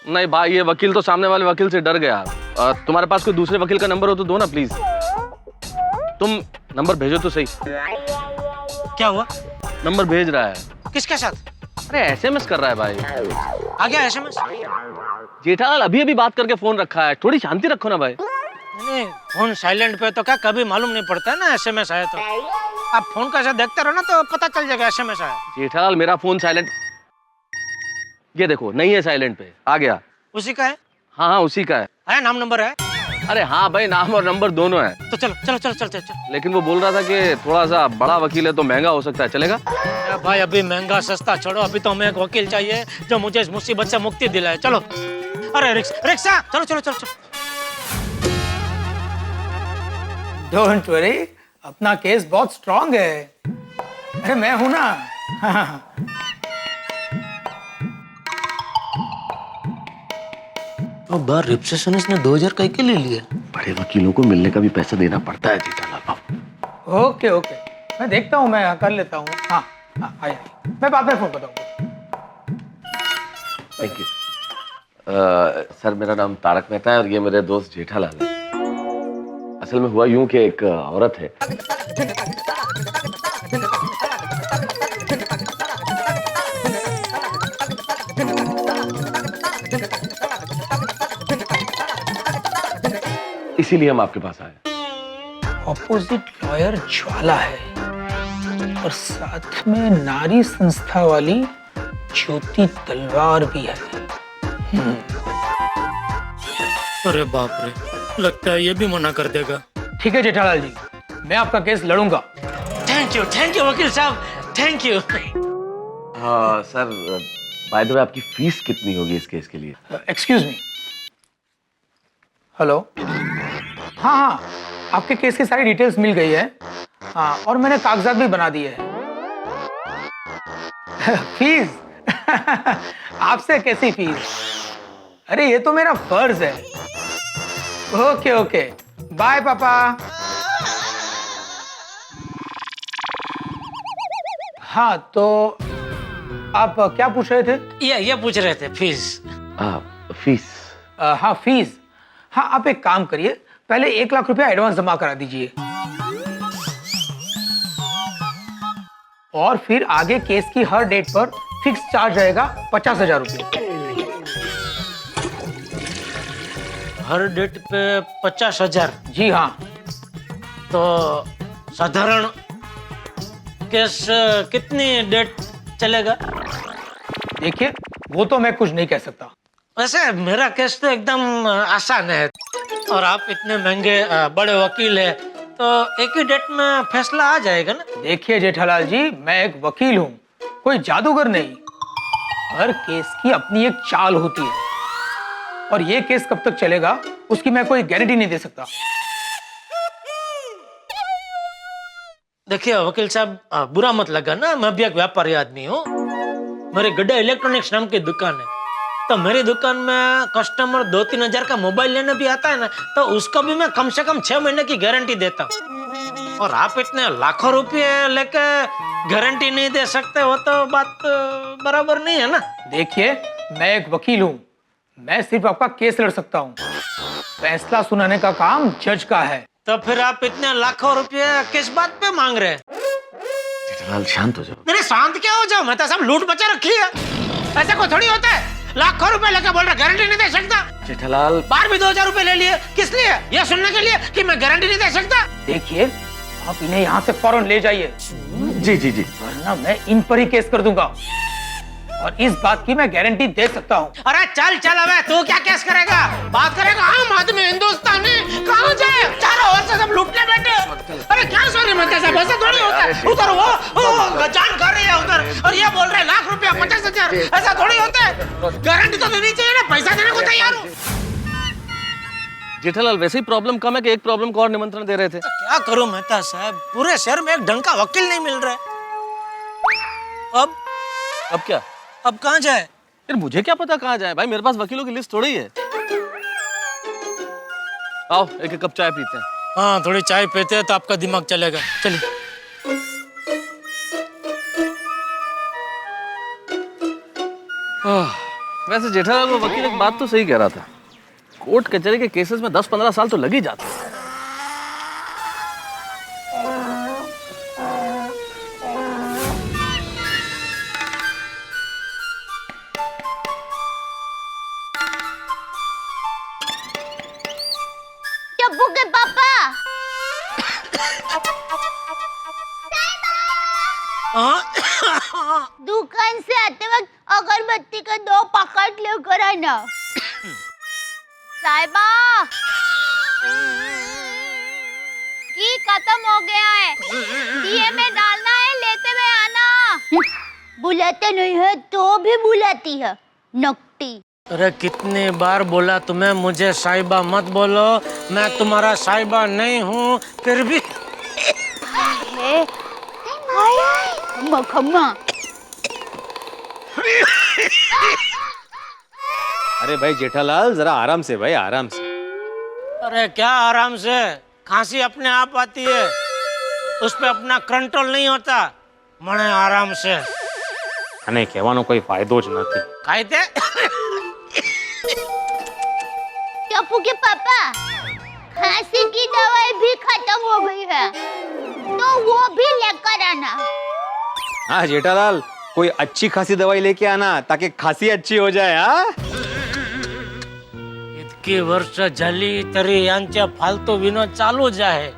नहीं भाई, ये वकील तो सामने वाले वकील से डर गया। तुम्हारे पास कोई दूसरे वकील का नंबर हो तो दो ना प्लीज। तुम नंबर भेजो तो सही। क्या हुआ? नंबर भेज रहा है। किसके साथ? अरे एसएमएस कर रहा है भाई। आ गया एसएमएस? जेठालाल अभी अभी बात करके फोन रखा है, थोड़ी शांति रखो ना भाई। नहीं, फोन साइलेंट पे तो क्या कभी मालूम नहीं पड़ता है ना एसएमएस आया तो। आप फोन का ऐसा देखते रहो ना तो पता चल जाएगा एसएमएस आया। जेठालाल मेरा फोन साइलेंट, ये देखो नहीं है साइलेंट पे, आ गया। उसी का है? हाँ हाँ उसी का है। नाम नंबर है? अरे हाँ भाई, नाम और नंबर दोनों है। तो चलो चलो चलो चलते चल। लेकिन वो बोल रहा था कि थोड़ा सा बड़ा वकील है तो महंगा हो सकता है, चलेगा? भाई अभी महंगा सस्ता छोड़ो, अभी तो हमें एक वकील चाहिए जो मुझे इस मुसीबत से मुक्ति दिलाए। चलो। अरे रिक्शा चलो चलो चलो चलो। डोंट वरी, अपना केस बहुत स्ट्रांग है। अरे मैं हूं ना। तो बार रिसेप्शनिस्ट ने 2000 कहीं के ले लिए। बड़े वकीलों को मिलने का भी पैसा देना पड़ता है जेठालाल बाबू। ओके ओके, मैं देखता हूँ, मैं कर लेता हूँ। हाँ हाँ आइए, मैं बाद में फोन बताऊंगा। Thank you. सर मेरा नाम तारक मेहता है और ये मेरे दोस्त जेठालाल है। असल में हुआ यूं कि एक औरत है। इसीलिए हम आपके पास आए। ऑपोजिट लॉयर ज्वाला है और साथ में नारी संस्था वाली ज्योति तलवार भी है। अरे बाप रे, लगता है ये भी मना कर देगा। ठीक है जेठालाल जी, मैं आपका केस लड़ूंगा। थैंक यू वकील साहब, थैंक यू। हाँ सर, बाय द वे आपकी फीस कितनी होगी इस केस के लिए? Excuse me. हेलो। हाँ हाँ, आपके केस की सारी डिटेल्स मिल गई है। हाँ, और मैंने कागजात भी बना दिए हैं। फीस? आपसे कैसी फीस? अरे ये तो मेरा फर्ज है। ओके ओके, बाय पापा। हाँ तो आप क्या पूछ रहे थे? ये पूछ रहे थे फीस। फीस? हाँ फीस। हाँ आप एक काम करिए, पहले 1 लाख रुपया एडवांस जमा करा दीजिए और फिर आगे केस की हर डेट पर फिक्स चार्ज रहेगा 50,000 रुपये। हर डेट पे 50,000? जी हाँ। तो साधारण केस कितनी डेट चलेगा? देखिए वो तो मैं कुछ नहीं कह सकता। वैसे मेरा केस तो एकदम आसान है और आप इतने महंगे बड़े वकील हैं तो एक ही डेट में फैसला आ जाएगा ना। देखिए जेठालाल जी, मैं एक वकील हूँ, कोई जादूगर नहीं। हर केस की अपनी एक चाल होती है और ये केस कब तक चलेगा उसकी मैं कोई गारंटी नहीं दे सकता। देखिए वकील साहब, बुरा मत लगा ना, मैं भी एक व्यापारी आदमी हूँ। मेरे गड्ढा इलेक्ट्रॉनिक्स नाम की दुकान है, तो मेरी दुकान में कस्टमर 2-3 हजार का मोबाइल लेने भी आता है ना, तो उसको भी मैं कम से कम 6 महीने की गारंटी देता हूँ। और आप इतने लाखों रुपए लेके गारंटी नहीं दे सकते, वो तो बात बराबर नहीं है ना। देखिए मैं एक वकील हूँ, मैं सिर्फ आपका केस लड़ सकता हूँ, फैसला सुनाने का काम जज का है। तो फिर आप इतने लाखों रुपए किस बात पे मांग रहे हैं? जेठालाल शांत हो जाओ। मेरे शांत क्या हो जाओ, मैं तो सब लूट बचा रखी है। ऐसा कोई थोड़ी होता है, लाखों रुपए लेकर बोल रहा गारंटी नहीं दे सकता। जेठालाल बार भी 2000 रुपए ले लिए, किस लिए? ये सुनने के लिए कि मैं गारंटी नहीं दे सकता। देखिए आप इन्हें यहाँ से फौरन ले जाइए। जी जी जी, वरना मैं इन पर ही केस कर दूंगा और इस बात की मैं गारंटी दे सकता हूँ। अरे चल चल, अबे तू क्या केस करेगा? बात करेगा आम आदमी हिंदुस्तानी, कहाँ जाए? चारों ओर से सब लूटने बैठे। अरे क्या सॉरी मत ऐसा, वैसा थोड़ी होता है। उधर वो जान कर रही है उधर, और ये बोल रहे लाख रुपया 50,000, ऐसा थोड़ी होता है। गारंटी तो देनी चाहिए ना, पैसा देने को तैयार हूँ। जेठालाल वैसे ही प्रॉब्लम कम है कि एक प्रॉब्लम को और निमंत्रण दे रहे थे। क्या करूं मेहता साहब, पूरे शहर में एक ढंग का वकील नहीं मिल रहा है। अब क्या? अब कहाँ जाए? फिर मुझे क्या पता कहाँ जाए भाई, मेरे पास वकीलों की लिस्ट थोड़ी है। आओ एक कप चाय पीते हैं। हाँ थोड़ी चाय पीते हैं तो आपका दिमाग चलेगा। चलिए। वैसे जेठालाल वो वकील एक बात तो सही कह रहा था, कोर्ट कचहरी के केसेस में 10-15 साल तो लग ही जाते हैं। टप्पू के पापा। दुकान से आते वक्त अगरबत्ती के 2 पैकेट लेकर आना। साहिबा घी खत्म हो गया है, दिए में डालना है, लेते हुए आना। बुलाते नहीं है तो भी बुलाती है, नकटी। अरे कितनी बार बोला तुम्हें मुझे साहिबा मत बोलो, मैं तुम्हारा साहिबा नहीं हूँ, फिर भी खम्मा। अरे भाई जेठालाल जरा आराम से भाई, आराम से। अरे क्या आराम से, खांसी अपने आप आती है, उस पे अपना कंट्रोल नहीं होता। मने आराम से અને કહેવાનો કોઈ ફાયદો જ નથી। खाई थे? टप्पू के पापा खांसी की दवाई भी खत्म हो गई है, तो वो भी लेकर आना। हाँ जेठालाल कोई अच्छी खासी दवाई लेके आना ताकि खांसी अच्छी हो जाए। हाँ इतकी वर्ष झाली तरी यांचे फालतू विनोद चालूच आहे।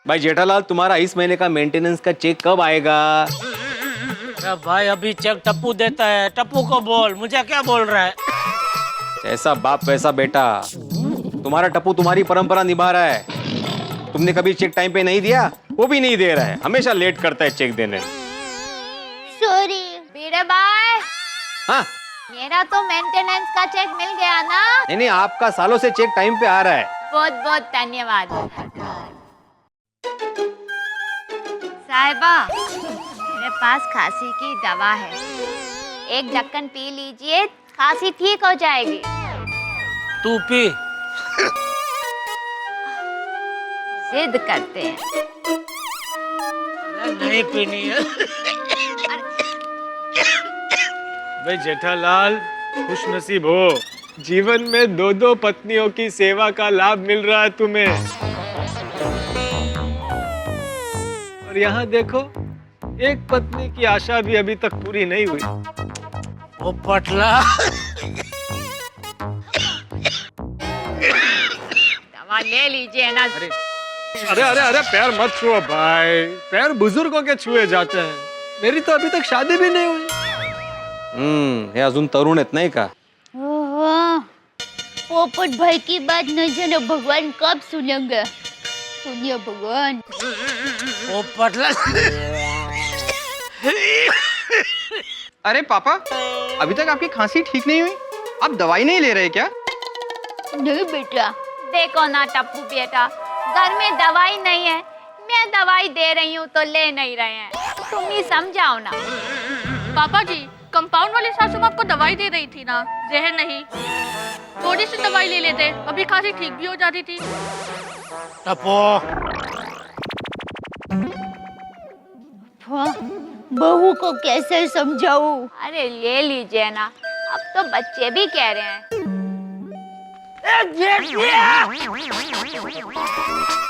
भाई जेठालाल तुम्हारा इस महीने का मेंटेनेंस का चेक कब आएगा? अरे भाई अभी चेक टप्पू देता है, टप्पू को बोल, मुझे क्या बोल रहा है? ऐसा बाप वैसा बेटा, तुम्हारा टप्पू तुम्हारी परंपरा निभा रहा है। तुमने कभी चेक टाइम पे नहीं दिया, वो भी नहीं दे रहा है, हमेशा लेट करता है चेक देने। सॉरी बीरे भाई। हाँ मेरा तो मेंटेनेंस का चेक मिल गया ना? नहीं आपका सालों से चेक टाइम पे आ रहा है। बहुत बहुत धन्यवाद। साहिबा मेरे पास खांसी की दवा है, एक ढक्कन पी लीजिए, खांसी ठीक हो जाएगी। तू पी। जिद करते हैं। नहीं पीनी है। भाई जेठालाल खुश नसीब हो, जीवन में 2-2 पत्नियों की सेवा का लाभ मिल रहा है तुम्हें। और यहाँ देखो एक पत्नी की आशा भी अभी तक पूरी नहीं हुई। ओ पटला दवा ले लीजिए ना। अरे अरे अरे पैर मत छुओ भाई, पैर बुजुर्गों के छुए जाते हैं। मेरी तो अभी तक शादी भी नहीं हुई। हे अजून तरुण आहेत नाही का? पोपट भाई की बात न जाने भगवान कब सुनेंगे। सुनिए भगवान। ओ पटला। अरे पापा अभी तक आपकी खांसी ठीक नहीं हुई, आप दवाई नहीं ले रहे क्या? नहीं बेटा। देखो ना टप्पू बेटा, घर में दवाई नहीं है, मैं दवाई दे रही हूँ तो ले नहीं रहे हैं, तुम ही समझाओ ना। पापा जी कंपाउंड वाली सासू आपको दवाई दे रही थी ना, जहर नहीं, थोड़ी सी दवाई ले लेते अभी खांसी ठीक भी हो जाती थी। टप्पू बहू को कैसे समझाऊं? अरे ले लीजिए ना, अब तो बच्चे भी कह रहे हैं।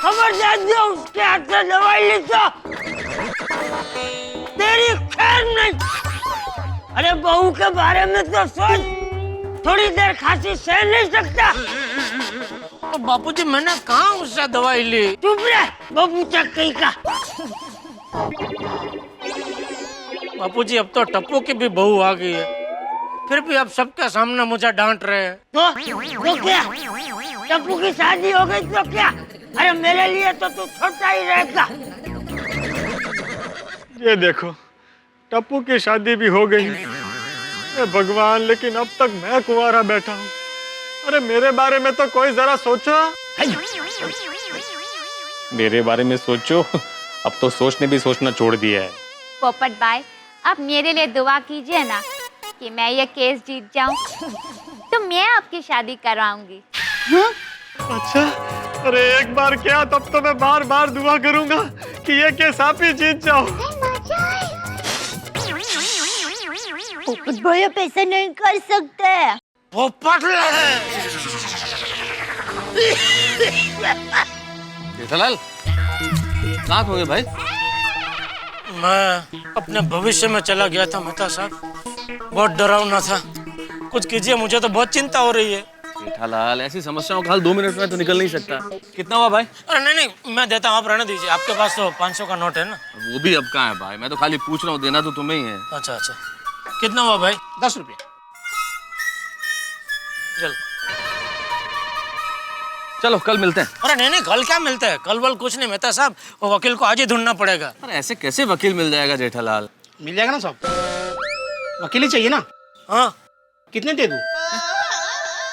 खबरदार जो उसके हाथ से दवाई ली तो तेरी खैर नहीं। अरे बहू के बारे में तो सोच, थोड़ी देर खांसी सह नहीं सकता। तो बापूजी मैंने कहाँ उससे दवाई ली? चुप रह बाबू चक्की का। बापूजी अब तो टप्पू की भी बहू आ गई है, फिर भी अब सबके सामने मुझे डांट रहे हैं। तो क्या टप्पू की शादी हो गई तो क्या? अरे मेरे लिए तो तू छोटा ही रहेगा। ये देखो, टप्पू की शादी भी हो गई। अरे भगवान, लेकिन अब तक मैं कुंवारा बैठा हूँ। अरे मेरे बारे में तो कोई जरा सोचो। मेरे बारे में सोचो? अब तो सोचने भी सोचना छोड़ दिया है। पोपट भाई, आप मेरे लिए दुआ कीजिए ना कि मैं ये केस जीत जाऊं, तो मैं आपकी शादी करवाऊंगी। अच्छा, अरे एक बार क्या, तब तो मैं बार बार दुआ करूंगा कि ये केस आप ही जीत जाओ। पोपट भाई आप ऐसा नहीं कर सकते। पोपट जेठालाल, कहाँ खो गए भाई? मैं अपने भविष्य में चला गया था मेहता साहब। बहुत डरावना था। कुछ कीजिए, मुझे तो बहुत चिंता हो रही है। जेठालाल, ऐसी समस्याओं का हल 2 मिनट में तो निकल नहीं सकता। कितना हुआ भाई? अरे नहीं नहीं, मैं देता हूँ, आप रहने दीजिए। आपके पास तो 500 का नोट है ना? वो भी अब कहाँ है भाई? मैं तो खाली पूछ रहा हूँ, देना तो तुम्हें ही है। अच्छा अच्छा, कितना हुआ भाई? 10 रुपये। चल चलो कल मिलते हैं। अरे नहीं नहीं, कल क्या मिलते हैं? कल वल कुछ नहीं मेहता साहब, वो वकील को आज ही ढूंढना पड़ेगा। अरे ऐसे कैसे वकील मिल जाएगा जेठालाल? मिल जाएगा ना साहब। वकील ही चाहिए ना? हाँ। कितने दे दूं?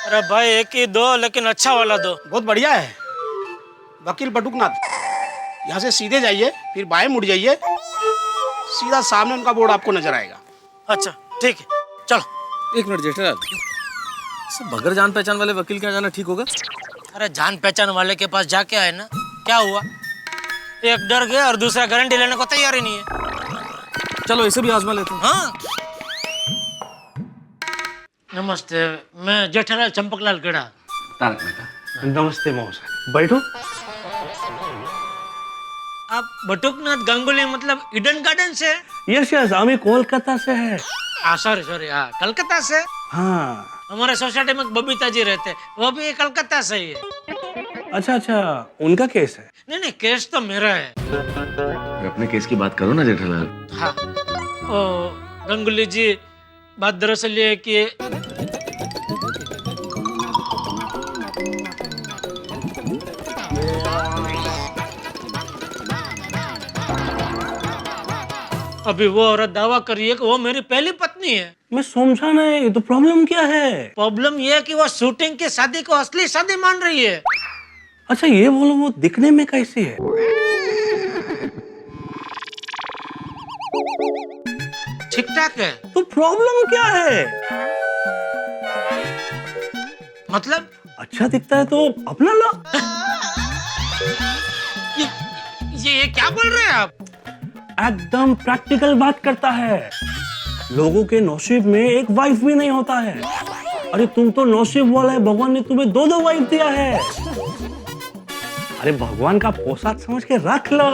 अरे भाई एक ही दो, लेकिन अच्छा वाला दो। बहुत बढ़िया है। वकील बटुकनाथ, यहाँ से सीधे जाइए, फिर बाएं मुड़ जाइए, सीधा सामने उनका बोर्ड आपको नजर आएगा। अच्छा ठीक है, चलो। 1 मिनट जेठालाल, बगैर जान पहचान वाले वकील के यहाँ जाना ठीक होगा? अरे जान पहचान वाले के पास जाके आए ना, क्या हुआ? एक डर गया और दूसरा गारंटी लेने को तैयार ही नहीं है। चलो इसे भी आजमा लेते हैं। हाँ। नमस्ते, मैं जेठालाल चंपकलाल गड़ा। तारक मेहता। नमस्ते महोदय, बैठो। आप बटुकनाथ गांगुली मतलब ईडन गार्डन से? यस यस, हमें कोलकाता से है। सॉरी सॉरी, हाँ कलकत्ता से। हाँ। हमारे सोसाइटी में बबीता जी रहते हैं, वो भी कलकत्ता से ही है। अच्छा अच्छा, उनका केस है? नहीं नहीं, केस तो मेरा है। अपने केस की बात करो ना जेठालाल। हाँ, ओ गांगुली जी, बात दरअसल ये है कि अभी वो औरत दावा कर रही है कि वो मेरी पहली पत्नी है। मैं समझा नहीं, तो प्रॉब्लम क्या है? प्रॉब्लम ये है कि वो शूटिंग की शादी को असली शादी मान रही है। अच्छा ये बोलो, वो दिखने में कैसी है? ठीक ठाक है। तो प्रॉब्लम क्या है? मतलब अच्छा दिखता है तो अपना लो। ये क्या बोल रहे हैं आप? एकदम प्रैक्टिकल बात करता है। लोगों के नसीब में एक वाइफ भी नहीं होता है। अरे तुम तो नसीब वाला है, भगवान ने तुम्हें 2 वाइफ दिया है। अरे भगवान का पोशाक समझ के रख लो।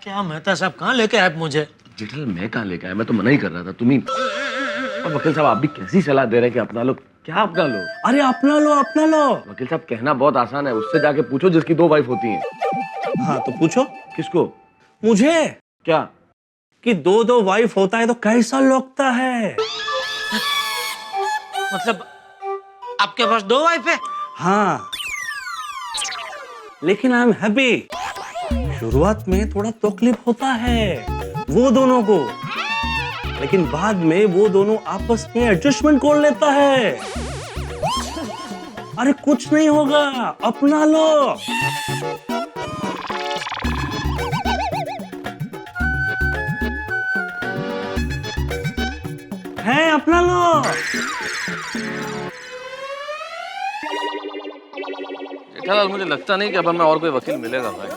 क्या मेहता साहब, कहाँ लेके आए मुझे? जेठालाल, मैं कहाँ लेके आया? मैं तो मना ही कर रहा था, तुम ही। और वकील साहब, आप भी कैसी सलाह दे रहे हैं कि अपना लो? क्या अपना लो? अरे अपना लो, अपना लो। वकील साहब, कहना बहुत आसान है, उससे जाके पूछो जिसकी 2 वाइफ होती हैं। हाँ तो पूछो। किसको? मुझे। क्या? कि 2 वाइफ होता है तो कैसा लगता है? मतलब आपके पास 2 वाइफ है? हाँ, लेकिन आई एम हैप्पी। शुरुआत में थोड़ा तकलीफ होता है वो दोनों को, लेकिन बाद में वो दोनों आपस में एडजस्टमेंट कर लेता है। अरे कुछ नहीं होगा, अपना लो। है, अपना लो। जेठालाल, मुझे लगता नहीं कि अब हमें और कोई वकील मिलेगा भाई।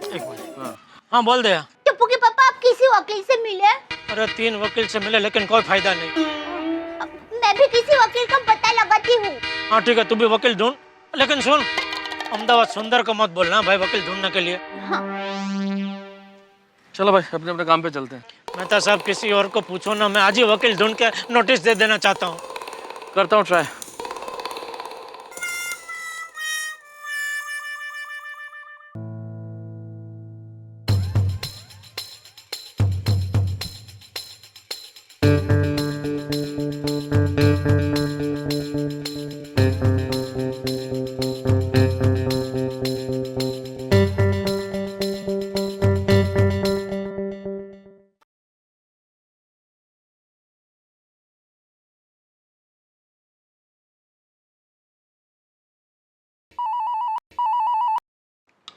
एक मिनट। हाँ बोल दे। टप्पू के पापा, आप किसी वकील से मिले? अरे 3 वकील से मिले, लेकिन कोई फायदा नहीं। मैं भी किसी वकील का पता लगाती हूँ। हाँ ठीक है, तू भी वकील ढूंढ, लेकिन सुन, अहमदाबाद सुंदर को मत बोलना भाई वकील ढूंढने के लिए। हाँ। चलो भाई, अपने अपने काम पे चलते हैं। मेहता साहब, किसी और को पूछो ना, मैं आज ही वकील ढूंढ के नोटिस दे देना चाहता हूँ। करता हूँ ट्राई।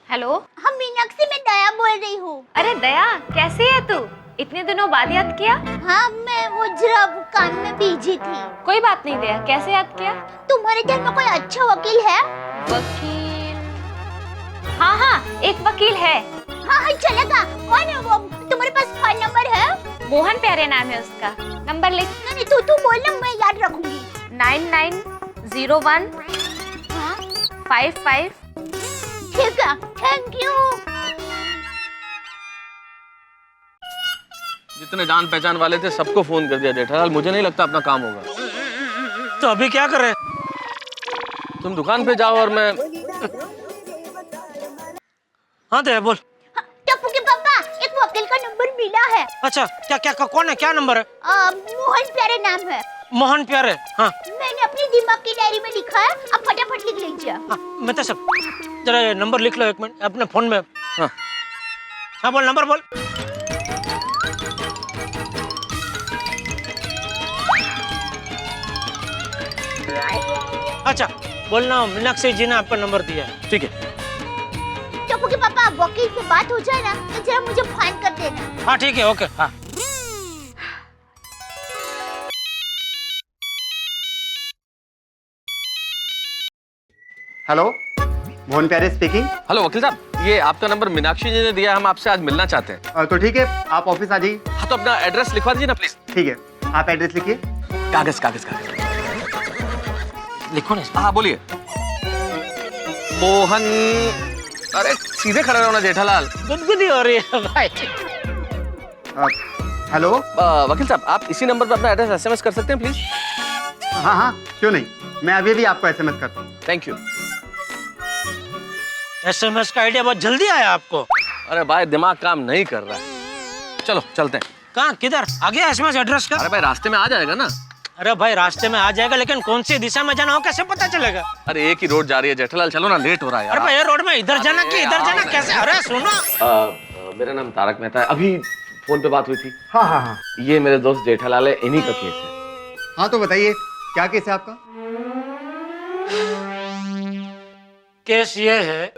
हेलो। हम मीनाक्षी, मैं दया बोल रही हूँ। अरे दया, कैसी है तू? इतने दिनों बाद याद किया? हाँ, मैं वो जरा काम में बिजी थी। कोई बात नहीं दया, कैसे याद किया? तुम्हारे घर में कोई अच्छा वकील है? वकील? हाँ हाँ, एक वकील है। हाँ हाँ, चलेगा। कौन है वो? तुम्हारे पास फोन नंबर है? मोहन प्यारे नाम है उसका। नंबर लिख। नहीं, तू बोलना, मैं याद रखूंगी। 9901 55। ठीक है, थैंक यू। जितने जान पहचान वाले थे सबको फोन कर दिया जेठालाल, मुझे नहीं लगता अपना काम होगा। तो अभी क्या करें? तुम दुकान पे जाओ और मैं। हाँ दया बोल। टप्पू के पापा, एक वकील का नंबर मिला है। अच्छा, क्या क्या कौन है? क्या नंबर है? मोहन प्यारे नाम है। मोहन प्यारे? हाँ, मैंने अपनी दिमाग की डायरी में लिखा है, आप फटाफट लिख लीजिए। मैं तो सब जरा ये नंबर लिख लो एक मिनट अपने फोन में। हाँ हाँ, बोल नंबर बोल। अच्छा, बोलना मीनाक्षी जी ने आपका नंबर दिया है। ठीक है। टप्पू के पापा, वकील से बात हो जाए ना तो जरा मुझे फोन कर देना। हाँ ठीक है, ओके। हाँ हेलो, मोहन प्यारे स्पीकिंग। हेलो वकील साहब, ये आपका नंबर मीनाक्षी जी ने दिया, हम आपसे आज मिलना चाहते हैं। तो ठीक है, आप ऑफिस आ जाइए। हाँ, तो अपना एड्रेस लिखवा दीजिए ना प्लीज। ठीक है, आप एड्रेस लिखिए। कागज लिखो ना। हाँ बोलिए। मोहन। अरे सीधे खड़े रहो ना जेठालाल, गुदगुदी हो रही है भाई। हेलो वकील साहब, आप इसी नंबर पर अपना एड्रेस एसएमएस कर सकते हैं प्लीज? हाँ हाँ, क्यों नहीं, मैं अभी भी आपको एसएमएस करता हूँ। Thank you. एसएमएस का आइडिया बहुत जल्दी आया आपको। अरे भाई, दिमाग काम नहीं कर रहा है। चलो चलते हैं। कहाँ, किधर? आ गया एसएमएस एड्रेस का? अरे भाई, रास्ते में आ जाएगा ना। अरे भाई, रास्ते में आ जाएगा, लेकिन कौन सी दिशा में जाना हो कैसे पता चलेगा? अरे एक ही रोड जा रही है जेठालाल, चलो ना, लेट हो रहा है यार। अरे भाई, ये रोड में इधर जाना कि इधर जाना कैसे? अरे सुनो, मेरा नाम तारक मेहता है। अभी फोन पे बात हुई थी। हाँ हाँ हाँ। ये मेरे दोस्त जेठालाल है, इन्हीं का केस है। हाँ तो बताइए, क्या केस है आपका? केस ये है,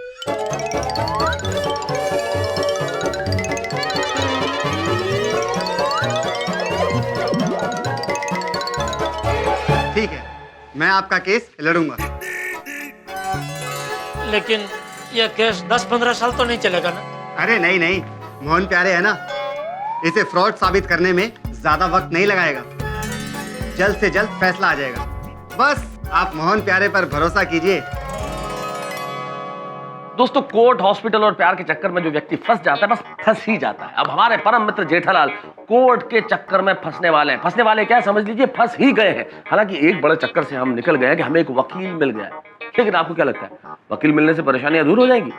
ठीक है, मैं आपका केस लड़ूंगा। लेकिन ये केस 10-15 साल तो नहीं चलेगा ना? अरे नहीं नहीं, मोहन प्यारे है ना, इसे फ्रॉड साबित करने में ज्यादा वक्त नहीं लगाएगा। जल्द से जल्द फैसला आ जाएगा। बस आप मोहन प्यारे पर भरोसा कीजिए। दोस्तों, कोर्ट, हॉस्पिटल और प्यार के चक्कर में जो व्यक्ति फंस जाता है, बस फंस ही जाता है। अब हमारे परम मित्र जेठालाल कोर्ट के चक्कर में फंसने वाले हैं। फंसने वाले क्या समझ लीजिए, फंस ही गए हैं। हालांकि एक बड़े चक्कर से हम निकल गए हैं कि हमें एक वकील मिल गया है। लेकिन आपको क्या लगता है, वकील मिलने से परेशानियां दूर हो जाएंगी?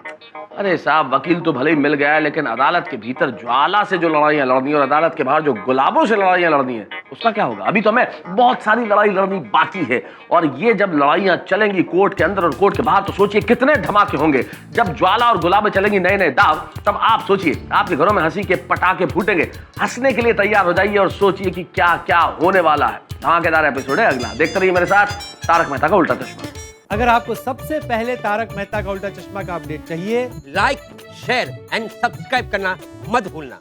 अरे साहब, वकील तो भले ही मिल गया है, लेकिन अदालत के भीतर ज्वाला से जो लड़ाइयां लड़नी है और अदालत के बाहर जो गुलाबों से लड़ाइयां लड़नी है, उसका क्या होगा? अभी तो हमें बहुत सारी लड़ाई लड़नी बाकी है। और ये जब लड़ाइयां चलेंगी कोर्ट के अंदर और कोर्ट के बाहर, तो सोचिए कितने धमाके होंगे। जब ज्वाला और गुलाबें चलेंगी नए नए दाव, तब आप सोचिए आपके घरों में हंसी के पटाखे फूटेंगे। हंसने के लिए तैयार हो जाइए और सोचिए कि क्या क्या होने वाला है। धमाकेदार एपिसोड है अगला, देखते रहिए मेरे साथ तारक मेहता का उल्टा चश्मा। अगर आपको सबसे पहले तारक मेहता का उल्टा चश्मा का अपडेट चाहिए, लाइक, शेयर एंड सब्सक्राइब करना मत भूलना।